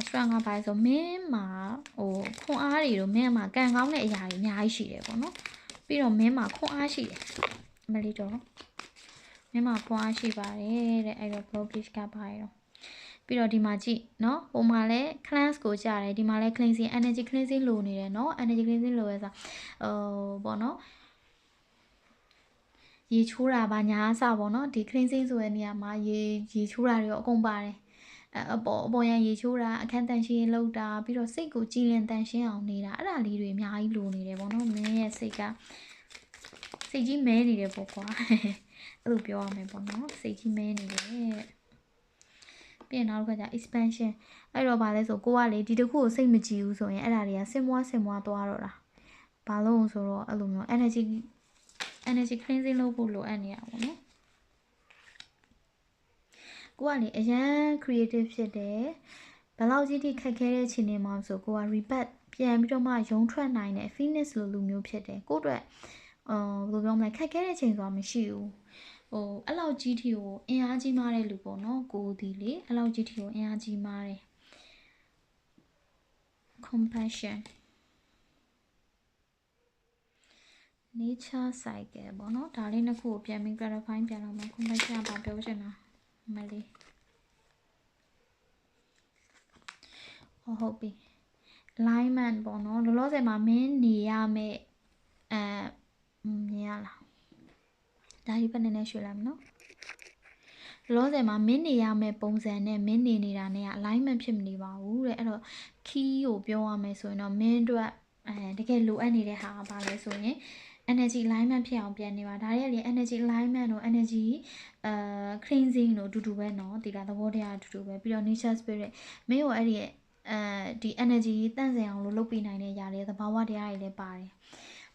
strength ကဘာလဲဆိုမင်းမှာခွန်အားတွေတို့မင်းမှာကံကောင်းတဲ့အရာတွေအများကြီးရှိတယ်ပေါ့နော်ပြီးတော့မင်းမှာခွန်အားရှိတယ်အမလေးတော့မင်းမှာခွန်အားရှိပါတယ်တဲ့အဲ့တော့ blockage ကဘာလဲတော့ပြီးတော့ဒီမှာကြည့်နော်ဟိုမှာလဲ cleanse ကိုကြားတယ်ဒီမှာလဲ cleansing energy cleansing လိုနေတယ်နော် energy cleansing လိုရဲဆိုပေါ့နော်ရေချိုးတာပါညာအစပေါ့နော်ဒီ cleansing ဆိုတဲ့နေရာမှာရေချိုးတာတွေရောအကုန်ပါတယ်အပေါ်ရန်ရေချိုးတာအခန်းတန်ရှင်းလောက်တာပြီးတော့စိတ်ကိုကြည်လင်တန်ရှင်းအောင်နေတာအဲ့ဒါလေးတွေအများကြီးလိုနေတယ်ပေါ့နော်မင်းရဲ့စိတ်ကြီးမဲနေတယ်ပေါ့ကွာအဲ့လိုပြောရမယ်ပေါ့နော်စိတ်ကြီးမဲနေတယ်ပြီးရင်နောက်တစ်ခါကျ expansion အဲ့တော့ဗာလဲဆိုကိုကလေဒီတစ်ခုကိုစိတ်မကြည်ဘူးဆိုရင်အဲ့ဒါတွေကဆင်မွားသွားတော့တာဘာလို့ဆိုတော့အဲ့လိုမျိုး energy cleansing လုပ်ဖို့လိုအပ်နေတာပေါ့နော်ကိုကလေအရန် creative ဖြစ်တယ်ဘယ်လောက်ကြီးထိခက်ခဲတဲ့ချိန်တွေမှာဆိုကိုက rebirth ပြန်ပြီးတော့မှရုံထွက်နိုင်တဲ့ phoenix လိုလူမျိုးဖြစ်တယ်ကိုအတွက်ဘယ်လိုပြောမလဲခက်ခဲတဲ့ချိန်ဆိုတာမရှိဘူးအဲ့လောက်ကြီးထိကိုအင်အားကြီးမားတဲ့လူပေါ့နော်ကိုဒီလေအဲ့လောက်ကြီးထိကိုအင်အားကြီးမားတယ် compassion nature cycle ပေါ့နော်ဒါလေးနှစ်ခုကိုပြန်ပြီး clarify ပြန်လုပ်မယ် compassion ကဘာပြောချင်တာမလေးဟုတ်ပြီ alignment ပေါ့နော်လောလောဆယ်မှာမင်းနေရမယ့်မြင်ရလားဒါကြီးပဲနည်းနည်းရွှေ့လိုက်မယ်နော်လောဆယ်မှာမင်းနေရမယ့်ပုံစံနဲ့မင်းနေနေတာနဲ့ alignment ဖြစ်မနေပါဘူးတဲ့အဲ့တော့ key ကိုပြောရမယ်ဆိုရင်တော့မင်းတို့တကယ်လိုအပ်နေတဲ့ဟာကဘာလဲဆိုရင် energy alignment ဖြစ်အောင်ပြန်နေပါဒါရဲ့လေ energy alignment တို့ energy cleansing တို့အတူတူပဲเนาะဒီကသဘောတရားအတူတူပဲပြီးတော့ nature spirit မင်းကိုအဲ့ဒီဒီ energy တန့်စင်အောင်လုပ်ပေးနိုင်တဲ့ຢာတွေသဘာဝတရားတွေလည်းပါတယ်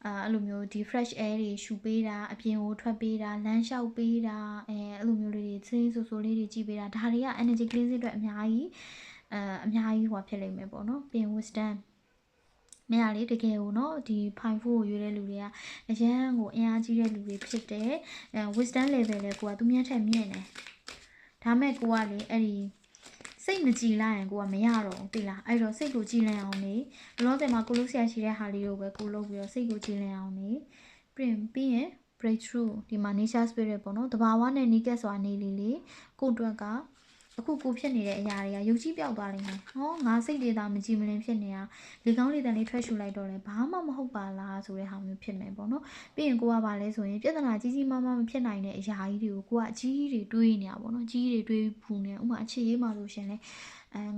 အဲ့လိုမျိုးဒီ fresh air တွေရှူပေးတာအပြင်ကိုထွက်ပေးတာလမ်းလျှောက်ပေးတာအဲ့လိုမျိုးလေးတွေစင်းဆိုလေးတွေကြည့်ပေးတာဒါတွေက energy cleansing အတွက်အများကြီးဟိုဖြစ်လိမ့်မယ်ပေါ့နော်ပြင် wisdom မင်းကလေတကယ်ကိုเนาะဒီဖိုင်ဖို့ကိုရွေးတဲ့လူတွေကအရန်ကိုအင်အားကြီးတဲ့လူတွေဖြစ်တယ်wisdom level လဲကိုကသူများထက်မြင့်တယ်ဒါမဲ့ကိုကလေအဲ့ဒီစိတ်မကြည်လိုက်ရင်ကိုကမရတော့ဘူးသိလားအဲ့တော့စိတ်ကိုကြည်လင်အောင်နေလောဆယ်မှာကိုလို့ဆရာရှိတဲ့ဟာလေးကိုပဲကိုလုပ်ပြီးတော့စိတ်ကိုကြည်လင်အောင်နေပြီးရင် breakthrough ဒီမှာ nature spirit ပေါ့နော်တဘာဝနဲ့နီးကပ်စွာနေလေကိုအတွက်က အခုကိုဖြစ်နေတဲ့အရာတွေကရုပ်ကြီးပြောက်သွားလိမ့်မယ်ဟောငါစိတ်တွေသာမကြည်မလင်ဖြစ်နေတာလေကောင်းလေတန်လေးထွက်ရှူလိုက်တော့လဲဘာမှမဟုတ်ပါလားဆိုတဲ့ဟာမျိုးဖြစ်မယ်ပေါ့နော်ပြီးရင်ကိုကပါလဲဆိုရင်ပြဿနာကြီးကြီးမားမားမဖြစ်နိုင်တဲ့အရာကြီးတွေကိုကိုကအကြီးတွေတွေးနေတာပေါ့နော်ကြီးတွေတွေးဖူးနေဥမာအခြေရေးမှာဆိုရှင်လဲ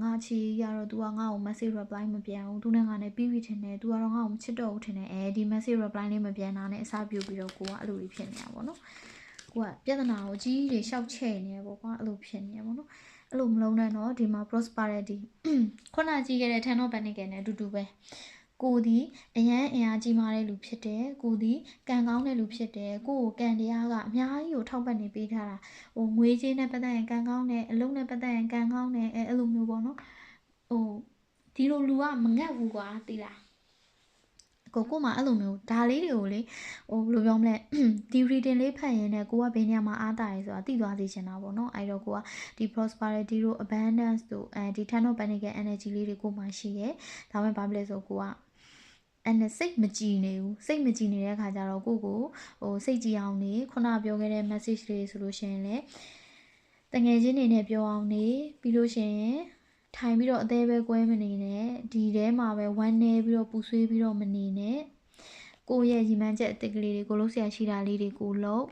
ငါချီရတော့ तू ကငါ့ကို message reply မပြန်ဘူး तू နဲ့ငါနဲ့ပြီးပြီထင်တယ် तू ကတော့ငါ့ကိုမချစ်တော့ဘူးထင်တယ်ဒီ message reply လေးမပြန်တာနဲ့အစားပြုတ်ပြီးတော့ကိုကအဲ့လိုကြီးဖြစ်နေတာပေါ့နော်ကိုကပြဿနာကိုကြီးတွေရှောက်ချဲ့နေတယ်ပေါ့ကွာအဲ့လိုဖြစ်နေတယ်ပေါ့နော်အဲ့လိုမလုံးနဲ့တော့ဒီမှာ prosperity ခုနကြည့်ခဲ့တဲ့ Ten of Pentacles နဲ့အတူတူပဲကိုဒီအရန်အင်အားကြီးမားတဲ့လူဖြစ်တယ်ကိုဒီကံကောင်းတဲ့လူဖြစ်တယ်ကိုကိုကံတရားကအများကြီးကိုထောက်ပံ့နေပေးထားတာငွေကြေးနဲ့ပတ်သက်ရင်ကံကောင်းတယ်အလုပ်နဲ့ပတ်သက်ရင်ကံကောင်းတယ်အဲ့လိုမျိုးပေါ့နော်ဒီလိုလူကမငတ်ဘူးကွာသိလားကိုမှအဲ့လိုမျိုးဒါလေးတွေကိုလေဘယ်လိုပြောမလဲဒီ reading လေးဖတ်ရင်လည်းကိုကဘယ်နေရာမှာအားတာရဲဆိုတာသိသွားစေချင်တာပေါ့နော်အဲ့တော့ကိုကဒီ prosperity တို့ abundance တို့ဒီ Ten of Pentacles energy လေးတွေကိုမှရှိရဲဒါပေမဲ့ဘာဖြစ်လဲဆိုကိုကစိတ်မကြည်နေဘူးစိတ်မကြည်နေတဲ့ခါကျတော့ကိုကိုစိတ်ကြည်အောင်နေခုနပြောခဲ့တဲ့ message လေးဆိုလို့ရှိရင်လည်းတငယ်ချင်းတွေနဲ့ပြောအောင်နေပြီးလို့ရှိရင်ထိုင်ပြီးတော့အသေးပဲကွဲမနေနဲ့ဒီထဲမှာပဲဝမ်းနေပြီးတော့ပူဆွေးပြီးတော့မနေနဲ့ကိုရဲ့ရည်မှန်းချက်အသစ်ကလေးတွေကိုလုံးဆရာရှိတာလေးတွေကိုလုံး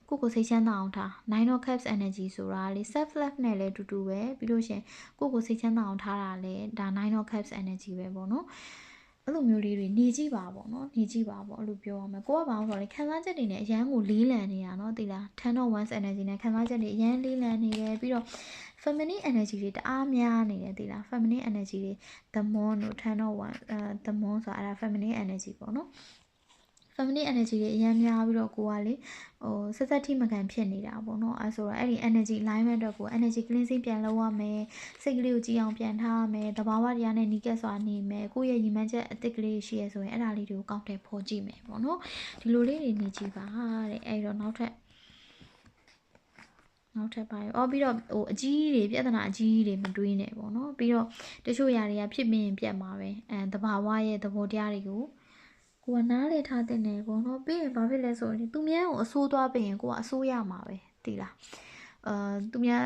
ကိုစိတ်ချမ်းသာအောင်ထား Nine of Cups energy ဆိုတာလေ self love နဲ့လည်းတူတူပဲပြီးလို့ရှင်ကိုစိတ်ချမ်းသာအောင်ထားတာလေဒါ Nine of Cups energy ပဲပေါ့နော်အဲ့လိုမျိုးလေးတွေနေကြည့်ပါပေါ့နော်နေကြည့်ပါပေါ့အဲ့လိုပြောရမယ်ကိုကဘာလို့ဆိုလဲခံစားချက်တွေနဲ့အရန်ကိုလေးလံနေတာနော်သိလား Ten of Wands energy နဲ့ခံစားချက်တွေအရန်လေးလံနေတယ်ပြီးတော့ feminine energy တွေတအားများနေတယ်သိလား feminine energy တွေ the moon တို့ Ten of Wands the moon ဆိုတာအဲ့ဒါ feminine energy ပေါ့နော် feminine energy တွေအများများပြီးတော့ကိုကလေဆက်ဆက်ထိမကန်ဖြစ်နေတာပေါ့နော်အဲဆိုတော့အဲ့ဒီ energy alignment အတွက်ကို energy cleansing ပြန်လုပ်ရမယ်စိတ်ကလေးကိုကြည်အောင်ပြန်ထားရမယ်တဘာဝတရားနဲ့နီးကပ်စွာနေမယ်ကိုယ့်ရဲ့ရည်မှန်းချက်အသစ်ကလေးရှိရဆိုရင်အဲ့ဒါလေးတွေကိုကောက်တယ်ဖော်ကြည့်မယ်ပေါ့နော်ဒီလိုလေးတွေနေကြည့်ပါတဲ့အဲ့တော့နောက်ထပ်ပါရောပြီးတော့အကြီးတွေပြဿနာအကြီးတွေမတွေးနဲ့ပေါ့နော်ပြီးတော့တချို့ຢာတွေကဖြစ်မင်းပြတ်မှာပဲတဘာဝရဲ့သဘောတရားတွေကိုကိုကနားလေထားတဲ့နေပေါ့နော်ပြီးရင်ဘာဖြစ်လဲဆိုရင်သူများကိုအဆိုးသွားပြင်ကိုကအဆိုးရမှာပဲသိလားသူများ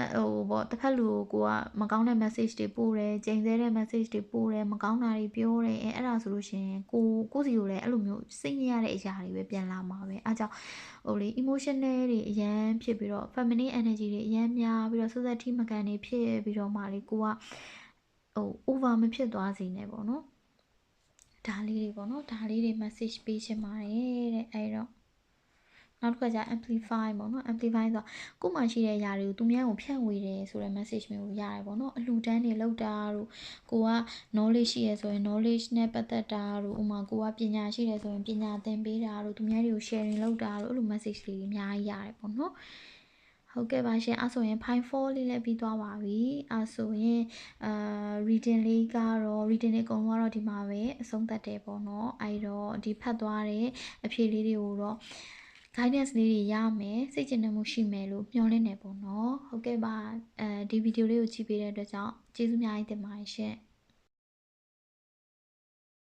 ပေါ့တစ်ဖက်လူကိုကမကောင်းတဲ့ message တွေပို့တယ်ကြိမ်ဆဲတဲ့ message တွေပို့တယ်မကောင်းတာတွေပြောတယ်အဲ့ဒါဆိုလို့ရှိရင်ကိုစီကိုလည်းအဲ့လိုမျိုးစိတ်ညစ်ရတဲ့အရာတွေပဲပြန်လာမှာပဲအားကြောင့်လေ emotional တွေအရန်ဖြစ်ပြီးတော့ feminine energy တွေအရန်များပြီးတော့ society မကန်တွေဖြစ်ပြီးတော့မှလေကိုကover မဖြစ်သွားစေနဲ့ပေါ့နော်ဒါလေးတွေပေါ့နော်ဒါလေးတွေ message ပေးချင်ပါတယ်တဲ့အဲ့တော့နောက်တစ်ခါကျ amplify ပေါ့နော် amplify ဆိုတော့ကိုမှရှိတဲ့အရာတွေကိုသူများကိုဖြန့်ဝေတယ်ဆိုတဲ့ message မျိုးကိုရတယ်ပေါ့နော်အလှူဒန်းတွေလောက်တာတို့ကိုက knowledge ရှိရဆိုရင် knowledge နဲ့ပတ်သက်တာတို့ဥမာကိုကပညာရှိတယ်ဆိုရင်ပညာသင်ပေးတာတို့သူများတွေကို sharing လုပ်တာတို့အဲ့လို message လေးတွေအများကြီးရတယ်ပေါ့နော်ဟုတ်ကဲ့ပါရှင်အဲ့ဆိုရင် Pi 4လေးလည်းပြီးသွားပါပြီအဲ့ဆိုရင်reading လေးကတော့ reading လေးအကုန်လုံးကတော့ဒီမှာပဲအဆုံးသတ်တယ်ပေါ့နော်အဲ့တော့ဒီဖတ်သွားတဲ့အဖြေလေးတွေကိုတော့ guidance လေးတွေရမယ်စိတ်ကျဉ်နှံမှုရှိမယ်လို့မျှော်လင့်နေပေါ့နော်ဟုတ်ကဲ့ပါဒီဗီဒီယိုလေးကိုကြည့်ပေးတဲ့အတွက်ကြောင့်ကျေးဇူးအများကြီးတင်ပါတယ်ရှင်